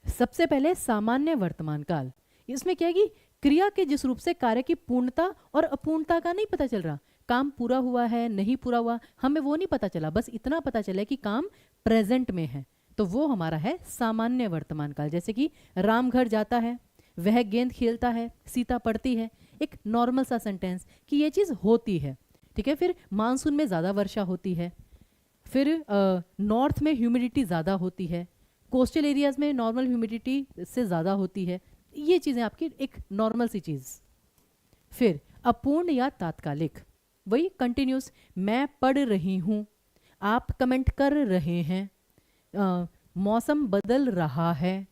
सबसे पहले सामान्य वर्तमान काल, इसमें क्या है कि क्रिया के जिस रूप से कार्य की पूर्णता और अपूर्णता का नहीं पता चल रहा, काम पूरा हुआ है नहीं पूरा हुआ हमें वो नहीं पता चला, बस इतना पता चला कि काम प्रेजेंट में है, तो वो हमारा है सामान्य वर्तमान काल। जैसे कि राम घर जाता है, वह गेंद खेलता है, सीता पढ़ती है, एक नॉर्मल सा सेंटेंस कि ये चीज़ होती है, ठीक है। फिर मानसून में ज़्यादा वर्षा होती है, फिर नॉर्थ में ह्यूमिडिटी ज़्यादा होती है, कोस्टल एरियाज में नॉर्मल ह्यूमिडिटी से ज़्यादा होती है, ये चीज़ें आपकी एक नॉर्मल सी चीज़। फिर अपूर्ण या तात्कालिक, वही कंटिन्यूस, मैं पढ़ रही हूँ, आप कमेंट कर रहे हैं, मौसम बदल रहा है,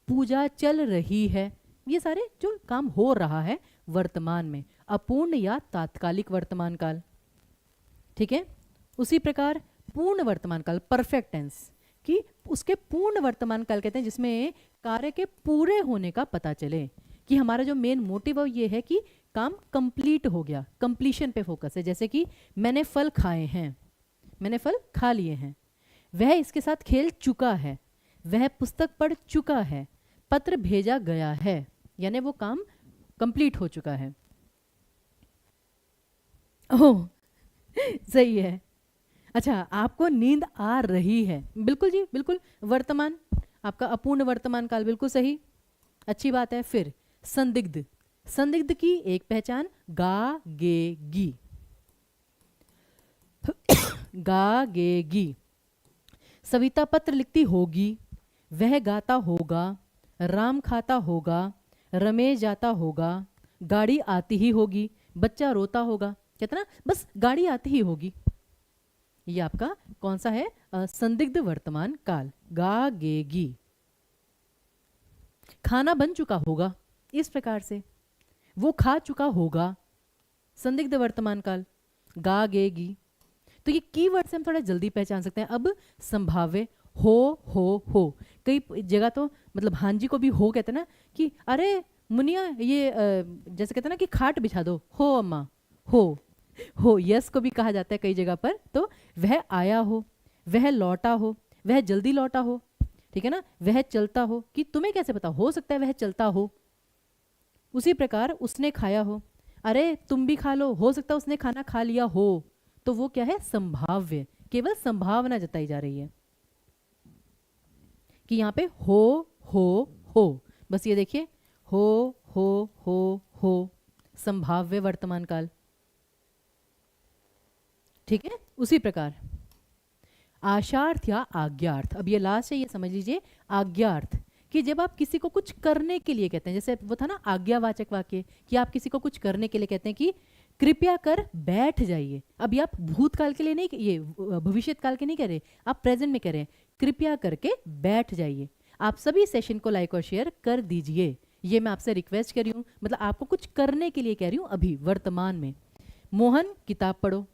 पूजा चल रही है, ये सारे जो काम हो रहा है वर्तमान में, अपूर्ण या तात्कालिक वर्तमान काल। ठीक है। उसी प्रकार पूर्ण वर्तमान काल, परफेक्ट टेंस, कि उसके पूर्ण वर्तमान काल कहते हैं जिसमें कार्य के पूरे होने का पता चले, कि हमारा जो मेन मोटिव है ये है कि काम कंप्लीट हो गया, कंप्लीशन पे फोकस है। जैसे कि मैंने फल खाए हैं, मैंने फल खा लिए हैं, वह इसके साथ खेल चुका है, वह पुस्तक पढ़ चुका है, पत्र भेजा गया है, यानी वो काम कंप्लीट हो चुका है। ओह सही है। अच्छा, आपको नींद आ रही है, बिल्कुल जी बिल्कुल, वर्तमान, आपका अपूर्ण वर्तमान काल, बिल्कुल सही, अच्छी बात है। फिर संदिग्ध, संदिग्ध की एक पहचान गा गे गी, गा गे गी। सविता पत्र लिखती होगी, वह गाता होगा, राम खाता होगा, रमेश जाता होगा, गाड़ी आती ही होगी, बच्चा रोता होगा, कहते ना बस गाड़ी आती ही होगी। ये आपका कौन सा है? संदिग्ध वर्तमान काल, गा गे गी। खाना बन चुका होगा, इस प्रकार से वो खा चुका होगा, संदिग्ध वर्तमान काल, गा गे गी। तो ये कीवर्ड से हम थोड़ा जल्दी पहचान सकते हैं। अब संभाव्य हो, कई जगह तो मतलब हाँ जी को भी हो कहते हैं ना, कि अरे मुनिया ये जैसे कहते हैं ना कि खाट बिछा दो, हो अम्मा, हो यस को भी कहा जाता है कई जगह पर। तो वह आया हो, वह लौटा हो, वह जल्दी लौटा हो, ठीक है ना, वह चलता हो, कि तुम्हें कैसे पता, हो सकता है वह चलता हो। उसी प्रकार उसने खाया हो, अरे तुम भी खा लो, हो सकता है उसने खाना खा लिया हो। तो वो क्या है? संभाव्य, केवल संभावना जताई जा रही है कि यहाँ पे हो, बस ये देखिए, हो, संभाव्य वर्तमान काल, ठीक है। उसी प्रकार आशार्थ या आज्ञार्थ, अब ये लास्ट है, ये समझ लीजिए, आज्ञार्थ, कि जब आप किसी को कुछ करने के लिए कहते हैं, जैसे वो था ना आज्ञावाचक वाक्य, कि आप किसी को कुछ करने के लिए कहते हैं कि कृपया कर बैठ जाइए। अभी आप भूतकाल के लिए नहीं, ये भविष्य काल के नहीं कह रहे, आप प्रेजेंट में कह रहे हैं, कृपया करके बैठ जाइए। आप सभी सेशन को लाइक और शेयर कर दीजिए, ये मैं आपसे रिक्वेस्ट कर रही हूँ, मतलब आपको कुछ करने के लिए कह रही हूँ अभी वर्तमान में। मोहन किताब पढ़ो,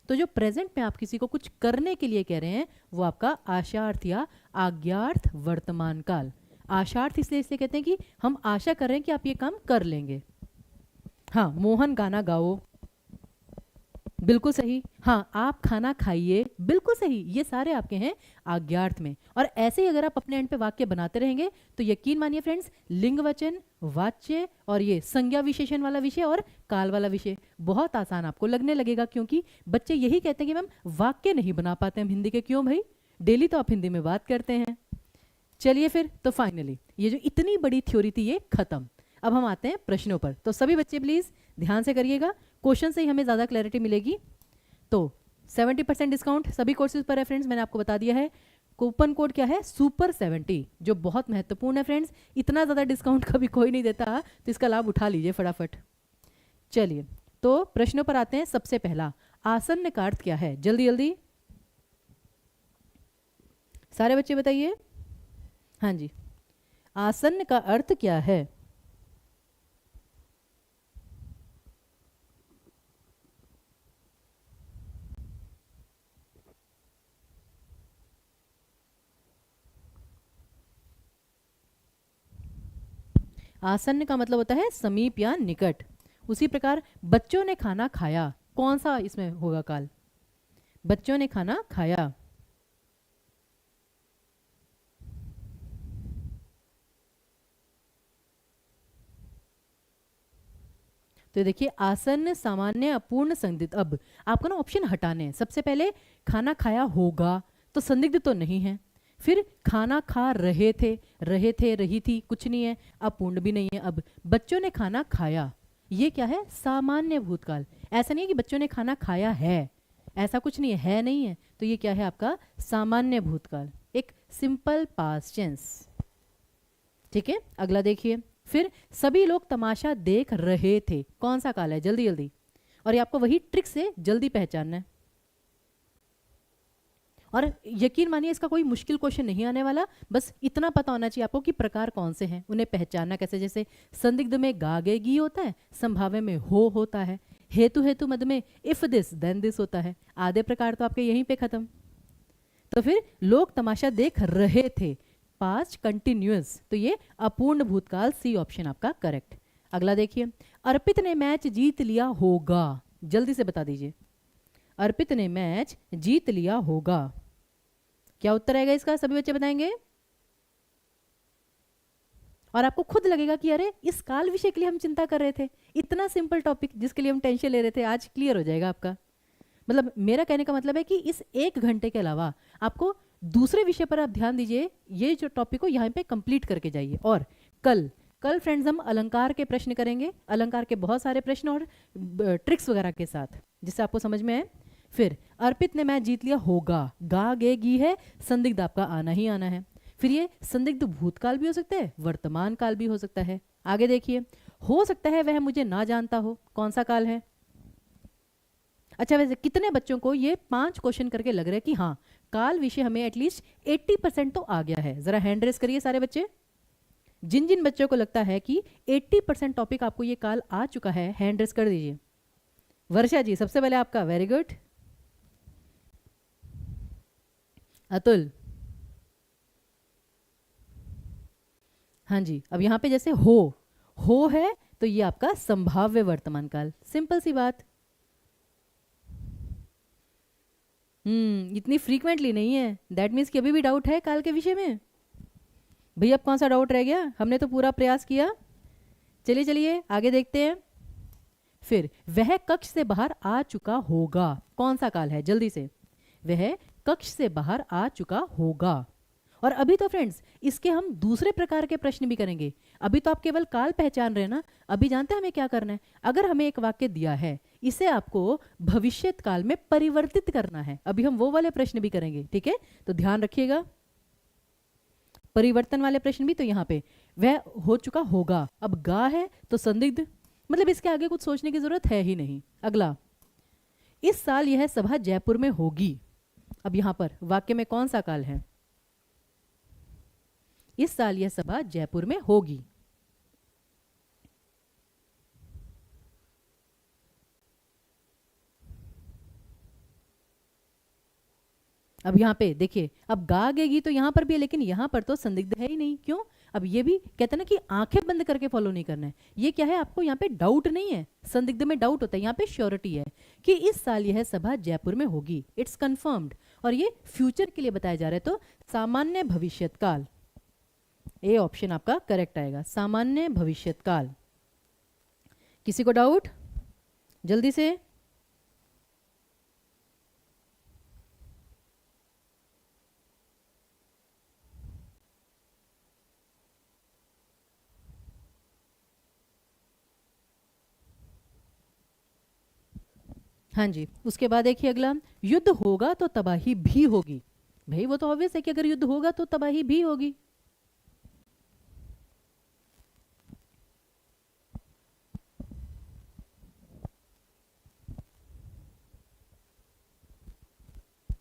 तो जो प्रेजेंट में आप किसी को कुछ करने के लिए कह रहे हैं वो आपका आशार्थ या आज्ञार्थ वर्तमान काल। आशार्थ इसलिए कहते हैं कि हम आशा कर रहे हैं कि आप ये काम कर लेंगे। हाँ, मोहन गाना गाओ, बिल्कुल सही। हाँ, आप खाना खाइए, बिल्कुल सही। ये सारे आपके हैं आज्ञार्थ में। और ऐसे ही अगर आप अपने एंड पे वाक्य बनाते रहेंगे तो यकीन मानिए फ्रेंड्स, लिंग वचन, वाच्य और ये संज्ञा विशेषण वाला विषय और काल वाला विषय बहुत आसान आपको लगने लगेगा, क्योंकि बच्चे यही कहते हैं कि मैम वाक्य नहीं बना पाते हम हिंदी के। क्यों भाई, डेली तो आप हिंदी में बात करते हैं। चलिए फिर, तो फाइनली ये जो इतनी बड़ी थ्योरी थी ये खत्म। अब हम आते हैं प्रश्नों पर। तो सभी बच्चे प्लीज ध्यान से करिएगा, क्वेश्चन से ही हमें ज़्यादा क्लैरिटी मिलेगी। तो 70% डिस्काउंट सभी कोर्सेज पर है फ्रेंड्स, मैंने आपको बता दिया है। कूपन कोड क्या है? सुपर 70, जो बहुत महत्वपूर्ण है फ्रेंड्स। इतना ज़्यादा डिस्काउंट कभी कोई नहीं देता, तो इसका लाभ उठा लीजिए फटाफट। चलिए, तो प्रश्नों पर आते हैं। सबसे पहला, आसन्न का अर्थ क्या है? जल्दी जल्दी सारे बच्चे बताइए। हाँ जी, आसन्न का अर्थ क्या है? आसन्न का मतलब होता है समीप या निकट। उसी प्रकार बच्चों ने खाना खाया, कौन सा इसमें होगा काल? बच्चों ने खाना खाया। तो देखिए, आसन्न, सामान्य, अपूर्ण, संदिग्ध। अब आपको ना ऑप्शन हटाने हैं। सबसे पहले खाना खाया होगा, तो संदिग्ध तो नहीं है। फिर खाना खा रहे थे, रही थी, कुछ नहीं है, अपूर्ण भी नहीं है। अब बच्चों ने खाना खाया, ये क्या है? सामान्य भूतकाल। ऐसा नहीं है कि बच्चों ने खाना खाया है, ऐसा कुछ नहीं है नहीं है। तो ये क्या है आपका? सामान्य भूतकाल, एक सिंपल पास्ट टेंस। ठीक है, अगला देखिए। फिर सभी लोग तमाशा देख रहे थे, कौन सा काल है? जल्दी जल्दी, और ये आपको वही ट्रिक से जल्दी पहचानना है। और यकीन मानिए इसका कोई मुश्किल क्वेश्चन नहीं आने वाला, बस इतना पता होना चाहिए आपको कि प्रकार कौन से हैं, उन्हें पहचानना कैसे। जैसे संदिग्ध में गा गे गी होता है, संभाव्य में हो होता है, हेतु हेतु मद में इफ दिस देन दिस होता है। आधे प्रकार तो आपके यहीं पे खत्म। तो फिर लोग तमाशा देख रहे थे, पास्ट कंटिन्यूअस, तो ये अपूर्ण भूतकाल, सी ऑप्शन आपका करेक्ट। अगला देखिए, अर्पित ने मैच जीत लिया होगा, जल्दी से बता दीजिए। अर्पित ने मैच जीत लिया होगा, क्या उत्तर आएगा इसका? सभी बच्चे बताएंगे। और आपको खुद लगेगा कि अरे इस काल विषय के लिए हम चिंता कर रहे थे, इतना सिंपल टॉपिक जिसके लिए हम टेंशन ले रहे थे, आज क्लियर हो जाएगा आपका। मतलब मेरा कहने का मतलब है कि इस 1 घंटे के अलावा आपको दूसरे विषय पर आप ध्यान दीजिए, ये जो टॉपिक हो यहाँ पे कंप्लीट करके जाइए। और कल कल फ्रेंड्स हम अलंकार के प्रश्न करेंगे, अलंकार के बहुत सारे प्रश्न और ट्रिक्स वगैरह के साथ, जिससे आपको समझ में आए। फिर अर्पित ने मैच जीत लिया होगा, गा गे गी है, संदिग्ध आपका आना ही आना है। फिर ये संदिग्ध भूतकाल भी हो सकता है, वर्तमान काल भी हो सकता है। आगे देखिए, हो सकता है वह मुझे ना जानता हो, कौन सा काल है? अच्छा, वैसे कितने बच्चों को ये 5 क्वेश्चन करके लग रहा है कि हाँ काल विषय हमें एटलीस्ट 80% तो आ गया है? जरा हैंड रेस करिए सारे बच्चे। जिन जिन बच्चों को लगता है कि 80% टॉपिक आपको ये काल आ चुका है, हैंड रेस कर दीजिए। वर्षा जी सबसे पहले आपका, वेरी गुड। अतुल, हाँ जी। अब यहाँ पे जैसे हो है तो ये आपका संभाव्य वर्तमान काल, सिंपल सी बात। इतनी फ्रीक्वेंटली नहीं है, दैट मीन्स कि अभी भी डाउट है काल के विषय में। भैया अब कौन सा डाउट रह गया? हमने तो पूरा प्रयास किया। चलिए चलिए आगे देखते हैं। फिर वह कक्ष से बाहर आ चुका होगा, कौन सा काल है? जल्दी से, वह कक्ष से बाहर आ चुका होगा। और अभी तो फ्रेंड्स इसके हम दूसरे प्रकार के प्रश्न भी करेंगे। अभी तो आप केवल काल पहचान रहे हैं ना, अभी जानते हैं हमें क्या करना है? अगर हमें एक वाक्य दिया है, इसे आपको भविष्यत काल में परिवर्तित करना है। अभी हम वो वाले प्रश्न भी करेंगे, ठीक है? तो ध्यान रखिएगा, परिवर्तन वाले प्रश्न भी। तो यहाँ पे वह हो चुका होगा, अब गा है तो संदिग्ध, मतलब इसके आगे कुछ सोचने की जरूरत है ही नहीं। अगला, इस साल यह सभा जयपुर में होगी। अब यहां पर वाक्य में कौन सा काल है? इस साल यह सभा जयपुर में होगी। अब यहाँ पे देखिए, अब गा गेगी तो यहाँ पर भी है, लेकिन यहाँ पर तो संदिग्ध है ही नहीं। क्यों? अब ये भी कहते हैं ना कि आंखें बंद करके फॉलो नहीं करना है। ये क्या है? आपको यहाँ पे डाउट नहीं है, संदिग्ध में डाउट होता है, यहाँ पे श्योरिटी है कि इस साल यह सभा जयपुर में होगी, इट्स कंफर्म्ड। और ये फ्यूचर के लिए बताया जा रहा है, तो सामान्य भविष्यत काल, ए ऑप्शन आपका करेक्ट आएगा, सामान्य भविष्यत काल। किसी को डाउट? जल्दी से। हाँ जी, उसके बाद देखिए अगला, युद्ध होगा तो तबाही भी होगी। भाई वो तो ऑब्वियस है कि अगर युद्ध होगा तो तबाही भी होगी।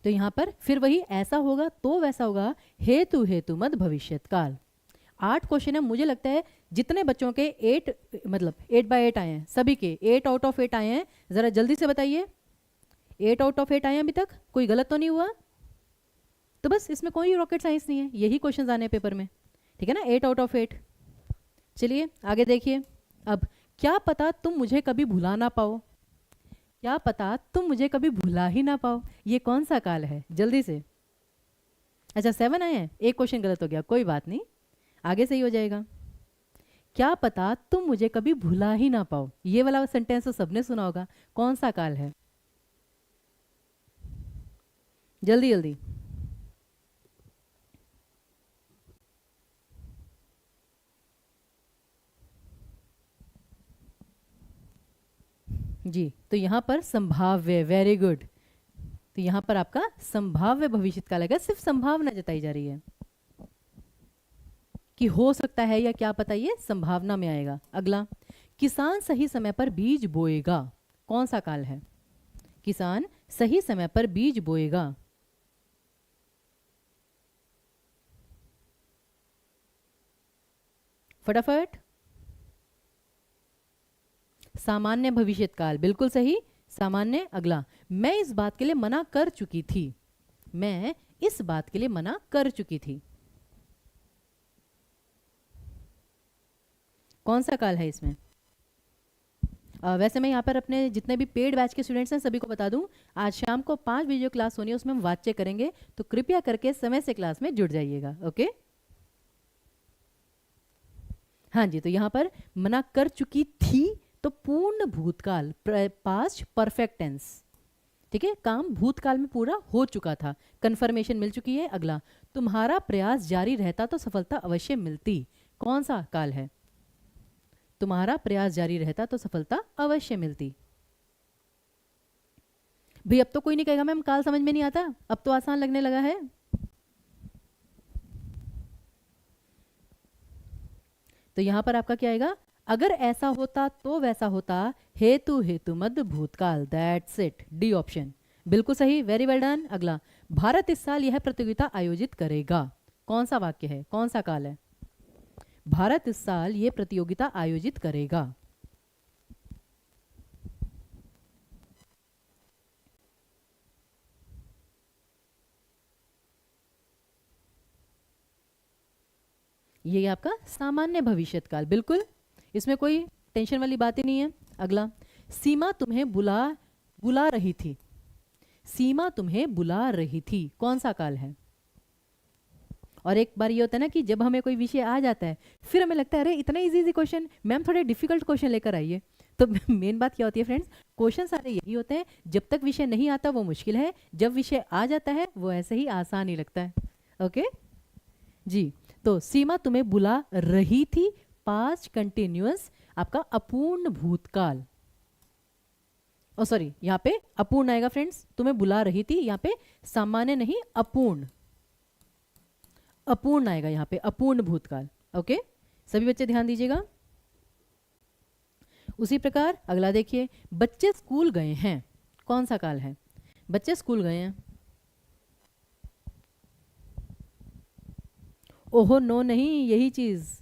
तो यहां पर फिर वही ऐसा होगा तो वैसा होगा, हेतु हेतु मत भविष्यत काल। 8 क्वेश्चन है, मुझे लगता है जितने बच्चों के 8 मतलब 8/8 आए हैं, सभी के 8 आउट ऑफ 8 आए हैं, जरा जल्दी से बताइए। 8 आउट ऑफ 8 आए हैं अभी तक? कोई गलत तो नहीं हुआ? तो बस इसमें कोई रॉकेट साइंस नहीं है, यही क्वेश्चन आने पेपर में, ठीक है ना? 8 आउट ऑफ 8। चलिए आगे देखिए। अब क्या पता तुम मुझे कभी भुला ना पाओ, क्या पता तुम मुझे कभी भुला ही ना पाओ, ये कौन सा काल है? जल्दी से। अच्छा 7 आए हैं, एक क्वेश्चन गलत हो गया, कोई बात नहीं, आगे सही हो जाएगा। क्या पता तुम मुझे कभी भुला ही ना पाओ, ये वाला सेंटेंस तो सबने सुना होगा, कौन सा काल है? जल्दी जल्दी। जी, तो यहां पर संभाव्य, वेरी गुड। तो यहां पर आपका संभाव्य भविष्य काल आएगा, सिर्फ संभावना जताई जा रही है कि हो सकता है या क्या पता, ये संभावना में आएगा। अगला, किसान सही समय पर बीज बोएगा, कौन सा काल है? किसान सही समय पर बीज बोएगा। फटाफट। सामान्य भविष्यकाल, बिल्कुल सही, सामान्य। अगला, मैं इस बात के लिए मना कर चुकी थी, मैं इस बात के लिए मना कर चुकी थी, कौन सा काल है इसमें? वैसे मैं यहाँ पर अपने जितने भी पेड बैच के स्टूडेंट्स हैं सभी को बता दूं, आज शाम को 5 बजे जो क्लास होनी है उसमें हम वाच्य करेंगे, तो कृपया करके समय से क्लास में जुड़ जाइएगा। ओके, हाँ जी, तो यहाँ पर मना कर चुकी थी तो पूर्ण भूतकाल, पास्ट परफेक्ट टेंस, ठीक है, काम भूतकाल में पूरा हो चुका था, कंफर्मेशन मिल चुकी है। अगला, तुम्हारा प्रयास जारी रहता तो सफलता अवश्य मिलती, कौन सा काल है? तुम्हारा प्रयास जारी रहता तो सफलता अवश्य मिलती। भाई अब तो कोई नहीं कहेगा मैम काल समझ में नहीं आता, अब तो आसान लगने लगा है। तो यहां पर आपका क्या आएगा? अगर ऐसा होता तो वैसा होता, हेतु हेतु मध्य भूतकाल, दैट्स इट, डी ऑप्शन, बिल्कुल सही, वेरी वेल डन। अगला, भारत इस साल यह प्रतियोगिता आयोजित करेगा, कौन सा वाक्य है, कौन सा काल है? भारत इस साल यह प्रतियोगिता आयोजित करेगा। ये आपका सामान्य भविष्यकाल, बिल्कुल, इसमें कोई टेंशन वाली बात ही नहीं है। अगला, सीमा तुम्हें बुला बुला रही थी, सीमा तुम्हें बुला रही थी, कौन सा काल है? और एक बार ये होता है ना कि जब हमें कोई विषय आ जाता है फिर हमें लगता है अरे इतना इजी इजी क्वेश्चन, मैम थोड़े डिफिकल्ट क्वेश्चन लेकर आइए। तो मेन बात क्या होती है फ्रेंड्स, क्वेश्चन सारे यही होते हैं, जब तक विषय नहीं आता वो मुश्किल है, जब विषय आ जाता है वो ऐसे ही आसान ही लगता है। ओके जी, तो सीमा तुम्हें बुला रही थी, पास्ट कंटिन्यूअस, आपका अपूर्ण भूतकाल, ओ सॉरी यहाँ पे अपूर्ण आएगा फ्रेंड्स, तुम्हें बुला रही थी, यहाँ पे सामान्य नहीं अपूर्ण, अपूर्ण आएगा यहाँ पे, अपूर्ण भूतकाल। ओके, सभी बच्चे ध्यान दीजिएगा। उसी प्रकार अगला देखिए, बच्चे स्कूल गए हैं, कौन सा काल है? बच्चे स्कूल गए हैं, ओहो नो नहीं, यही चीज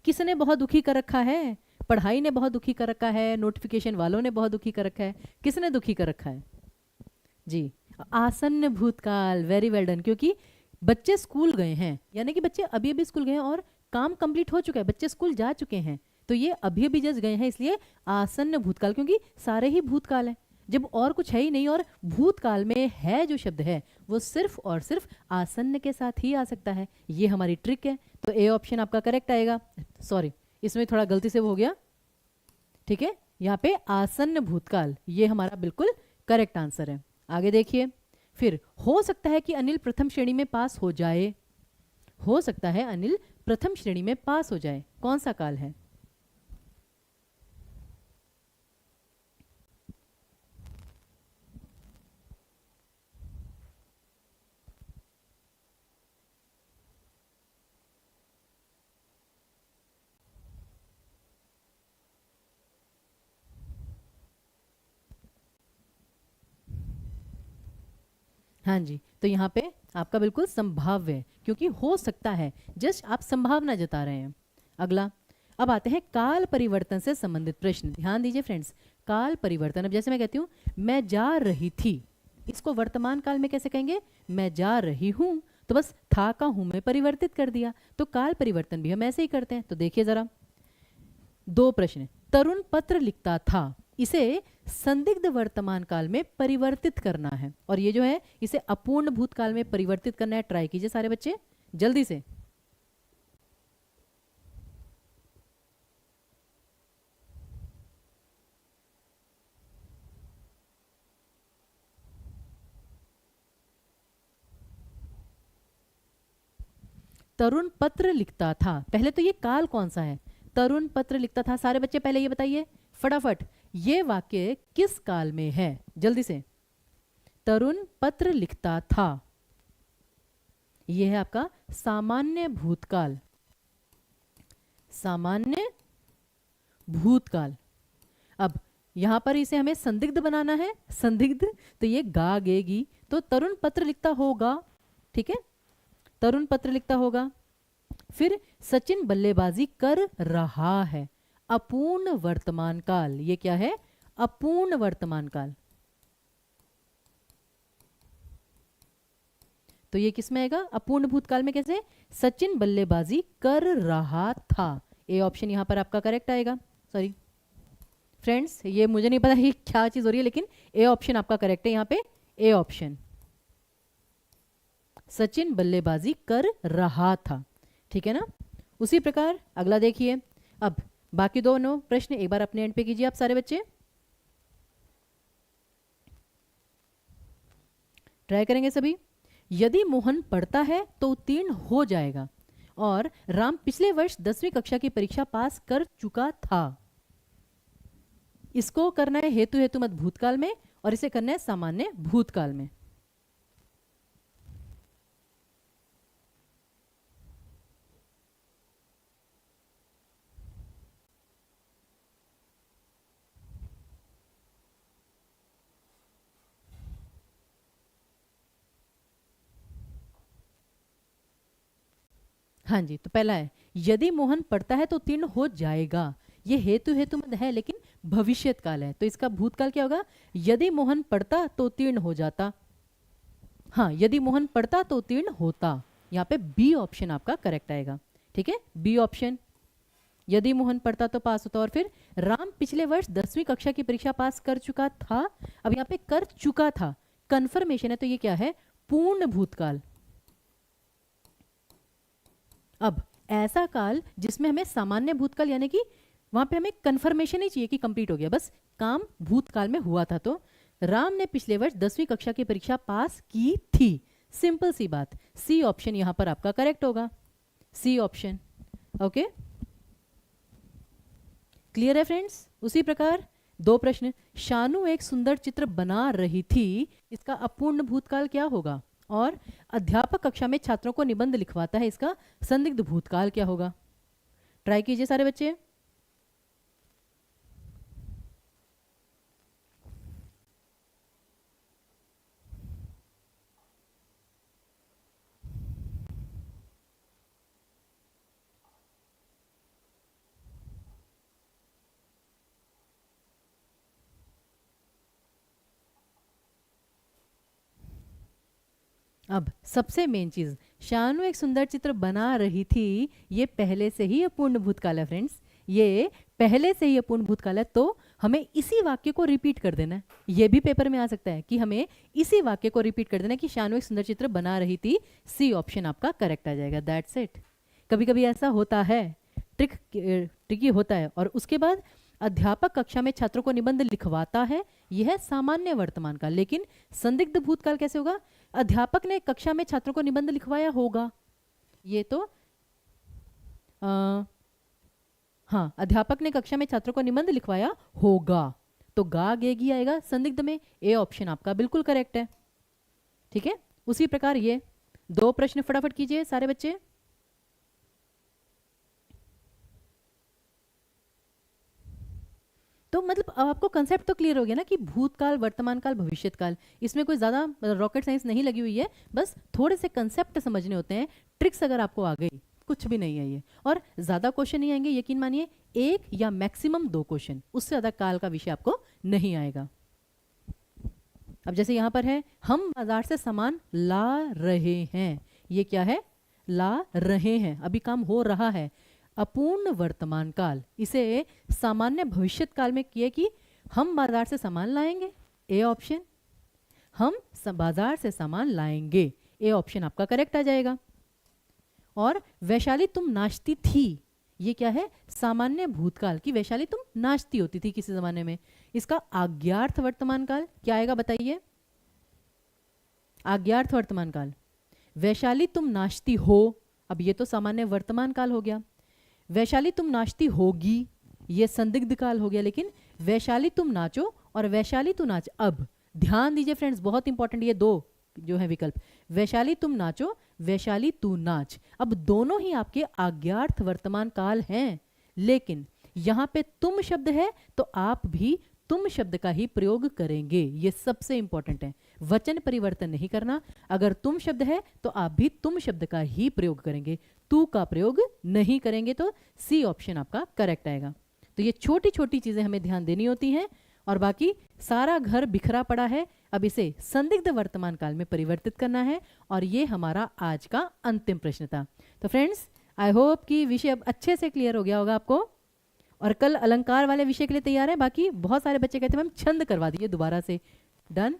किसने बहुत दुखी कर रखा है? पढ़ाई ने बहुत दुखी कर रखा है, नोटिफिकेशन वालों ने बहुत दुखी कर रखा है, किसने दुखी कर रखा है? जी, आसन्न भूतकाल, वेरी वेल डन, क्योंकि बच्चे स्कूल गए हैं यानी कि बच्चे अभी अभी स्कूल गए हैं और काम कंप्लीट हो चुका है, बच्चे स्कूल जा चुके हैं, तो ये अभी अभी जस्ट गए हैं, इसलिए आसन्न भूतकाल, क्योंकि सारे ही भूतकाल है, जब और कुछ है ही नहीं, और भूतकाल में है जो शब्द है वो सिर्फ और सिर्फ आसन्न के साथ ही आ सकता है, ये हमारी ट्रिक है। तो ए ऑप्शन आपका करेक्ट आएगा, सॉरी इसमें थोड़ा गलती से वो हो गया, ठीक है, यहाँ पे आसन्न भूतकाल ये हमारा बिल्कुल करेक्ट आंसर है। आगे देखिए, फिर हो सकता है कि अनिल प्रथम श्रेणी में पास हो जाए, हो सकता है अनिल प्रथम श्रेणी में पास हो जाए, कौन सा काल है? हाँ जी, तो यहाँ पे आपका बिल्कुल संभाव्य है, क्योंकि हो सकता है, जस्ट आप संभावना जता रहे हैं। अगला, अब आते हैं काल परिवर्तन से संबंधित प्रश्न, ध्यान दीजिए फ्रेंड्स, काल परिवर्तन, अब जैसे मैं कहती हूँ मैं जा रही थी, इसको वर्तमान काल में कैसे कहेंगे? मैं जा रही हूँ, तो बस था का हूं में परिवर्तित कर दिया, तो काल परिवर्तन भी हम ऐसे ही करते हैं। तो देखिए जरा, दो प्रश्न, तरुण पत्र लिखता था, इसे संदिग्ध वर्तमान काल में परिवर्तित करना है, और ये जो है इसे अपूर्ण भूतकाल में परिवर्तित करना है। ट्राई कीजिए सारे बच्चे जल्दी से। तरुण पत्र लिखता था, पहले तो ये काल कौन सा है? तरुण पत्र लिखता था, सारे बच्चे पहले ये बताइए फटाफट, ये वाक्य किस काल में है? जल्दी से, तरुण पत्र लिखता था, यह है आपका सामान्य भूतकाल, सामान्य भूतकाल। अब यहां पर इसे हमें संदिग्ध बनाना है, संदिग्ध, तो ये गा गेगी, तो तरुण पत्र लिखता होगा, ठीक है, तरुण पत्र लिखता होगा, फिर सचिन बल्लेबाजी कर रहा है, अपूर्ण वर्तमान काल। ये क्या है? अपूर्ण वर्तमान काल। तो ये किस में आएगा? अपूर्ण भूतकाल में। कैसे? सचिन बल्लेबाजी कर रहा था। ए ऑप्शन यहां पर आपका करेक्ट आएगा। सॉरी फ्रेंड्स, ये मुझे नहीं पता ये क्या चीज हो रही है, लेकिन ए ऑप्शन आपका करेक्ट है यहां पे। ए ऑप्शन, सचिन बल्लेबाजी कर रहा था। ठीक है ना? उसी प्रकार अगला देखिए। अब बाकी दोनों प्रश्न एक बार अपने एंड पे कीजिए आप सारे बच्चे, ट्राई करेंगे सभी। यदि मोहन पढ़ता है तो उत्तीर्ण हो जाएगा, और राम पिछले वर्ष 10वीं कक्षा की परीक्षा पास कर चुका था। इसको करना है हेतु हेतु मत भूतकाल में, और इसे करना है सामान्य भूतकाल में। हाँ जी, तो पहला है यदि मोहन पढ़ता है तो उत्तीर्ण हो जाएगा। ये हेतु हेतु मत है लेकिन भविष्यत काल है, तो इसका भूतकाल क्या होगा? यदि मोहन पढ़ता तो उत्तीर्ण हो जाता। हाँ, यदि मोहन पढ़ता तो उत्तीर्ण होता। यहाँ पे बी ऑप्शन आपका करेक्ट आएगा। ठीक है, बी ऑप्शन, यदि मोहन पढ़ता तो पास होता। और फिर राम पिछले वर्ष 10वीं कक्षा की परीक्षा पास कर चुका था। अब यहाँ पे कर चुका था कंफर्मेशन है, तो ये क्या है? पूर्ण भूतकाल। अब ऐसा काल जिसमें हमें सामान्य भूतकाल, यानी कि वहां पे हमें कंफर्मेशन ही चाहिए कि कंप्लीट हो गया, बस काम भूतकाल में हुआ था। तो राम ने पिछले वर्ष 10वीं कक्षा की परीक्षा पास की थी। सिंपल सी बात, सी ऑप्शन यहां पर आपका करेक्ट होगा। C option. ओके, क्लियर है फ्रेंड्स? उसी प्रकार दो प्रश्न। शानू एक सुंदर चित्र बना रही थी, इसका अपूर्ण भूतकाल क्या होगा? और अध्यापक कक्षा में छात्रों को निबंध लिखवाता है, इसका संदिग्ध भूतकाल क्या होगा? ट्राई कीजिए सारे बच्चे। अब सबसे मेन चीज, शानू एक सुंदर चित्र बना रही थी, ये पहले से ही अपूर्ण भूतकाल है फ्रेंड्स। ये पहले से ही अपूर्ण भूतकाल है, तो हमें इसी वाक्य को रिपीट कर देना है। ये भी पेपर में आ सकता है कि हमें इसी वाक्य को रिपीट कर देना है कि शानू एक सुंदर चित्र बना रही थी। सी ऑप्शन आपका करेक्ट आ जाएगा। That's it. कभी कभी ऐसा होता है, ट्रिकी होता है। और उसके बाद अध्यापक कक्षा में छात्रों को निबंध लिखवाता है, यह है सामान्य वर्तमान काल। लेकिन संदिग्ध भूतकाल कैसे होगा? अध्यापक ने कक्षा में छात्रों को निबंध लिखवाया होगा। ये तो हाँ, अध्यापक ने कक्षा में छात्रों को निबंध लिखवाया होगा, तो गा गेगी आएगा संदिग्ध में। ए ऑप्शन आपका बिल्कुल करेक्ट है। ठीक है, उसी प्रकार ये दो प्रश्न फटाफट कीजिए सारे बच्चे। तो मतलब अब आपको कंसेप्ट तो क्लियर हो गया ना कि भूतकाल, वर्तमान काल, भविष्यत काल, इसमें कोई ज़्यादा रॉकेट साइंस नहीं लगी हुई है, बस थोड़े से कंसेप्ट समझने होते हैं। ट्रिक्स अगर आपको आ गई, कुछ भी नहीं है ये। और ज़्यादा क्वेश्चन नहीं आएंगे, यकीन मानिए, एक या मैक्सिमम दो क्वेश्चन, उससे ज़्यादा काल का विषय आपको नहीं आएगा। अब जैसे यहाँ पर है, हम बाजार से सामान ला रहे हैं। ये क्या है? ला रहे हैं, अभी काम हो रहा है। अपूर्ण वर्तमान काल, इसे सामान्य भविष्यत काल में किए कि हम बाजार से सामान लाएंगे। ए ऑप्शन, हम बाजार से सामान लाएंगे। ए ऑप्शन आपका करेक्ट आ जाएगा। और वैशाली तुम नाचती थी, ये क्या है? सामान्य भूतकाल की वैशाली तुम नाचती होती थी किसी जमाने में। इसका आज्ञार्थ वर्तमान काल क्या आएगा बताइए? आज्ञार्थ वर्तमान काल, वैशाली तुम नाचती हो, अब ये तो सामान्य वर्तमान काल हो गया। वैशाली तुम नाचती होगी, ये संदिग्ध काल हो गया। लेकिन वैशाली तुम नाचो और वैशाली तू नाच, अब ध्यान दीजिए फ्रेंड्स, बहुत इंपॉर्टेंट ये दो जो है विकल्प, वैशाली तुम नाचो, वैशाली तू नाच, अब दोनों ही आपके आज्ञार्थ वर्तमान काल हैं। लेकिन यहां पे तुम शब्द है, तो आप भी तुम शब्द का ही प्रयोग करेंगे, ये सबसे इंपॉर्टेंट है। वचन परिवर्तन नहीं करना। अगर तुम शब्द है तो आप भी तुम शब्द का ही प्रयोग करेंगे, तू का प्रयोग नहीं करेंगे। तो सी ऑप्शन आपका करेक्ट आएगा। तो ये छोटी छोटी चीजें हमें ध्यान देनी होती हैं। और बाकी सारा घर बिखरा पड़ा है, अब इसे संदिग्ध वर्तमान काल में परिवर्तित करना है। और ये हमारा आज का अंतिम प्रश्न था। तो फ्रेंड्स, आई होप कि विषय अब अच्छे से क्लियर हो गया होगा आपको। और कल अलंकार वाले विषय के लिए तैयार है। बाकी बहुत सारे बच्चे कहते हैं मैम छंद करवा दीजिए दोबारा से। डन।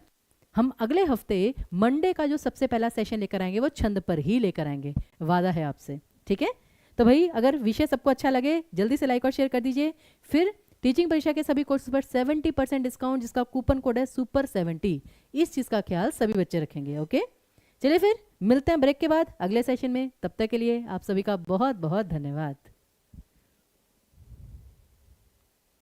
हम अगले हफ्ते मंडे का जो सबसे पहला सेशन लेकर आएंगे वो छंद पर ही लेकर आएंगे, वादा है आपसे, ठीक है। तो भाई अगर विषय सबको अच्छा लगे जल्दी से लाइक और शेयर कर दीजिए। फिर टीचिंग परीक्षा के सभी कोर्स पर 70% डिस्काउंट, जिसका कूपन कोड है सुपर 70। इस चीज़ का ख्याल सभी बच्चे रखेंगे। ओके, चलिए फिर मिलते हैं ब्रेक के बाद अगले सेशन में। तब तक के लिए आप सभी का बहुत बहुत धन्यवाद।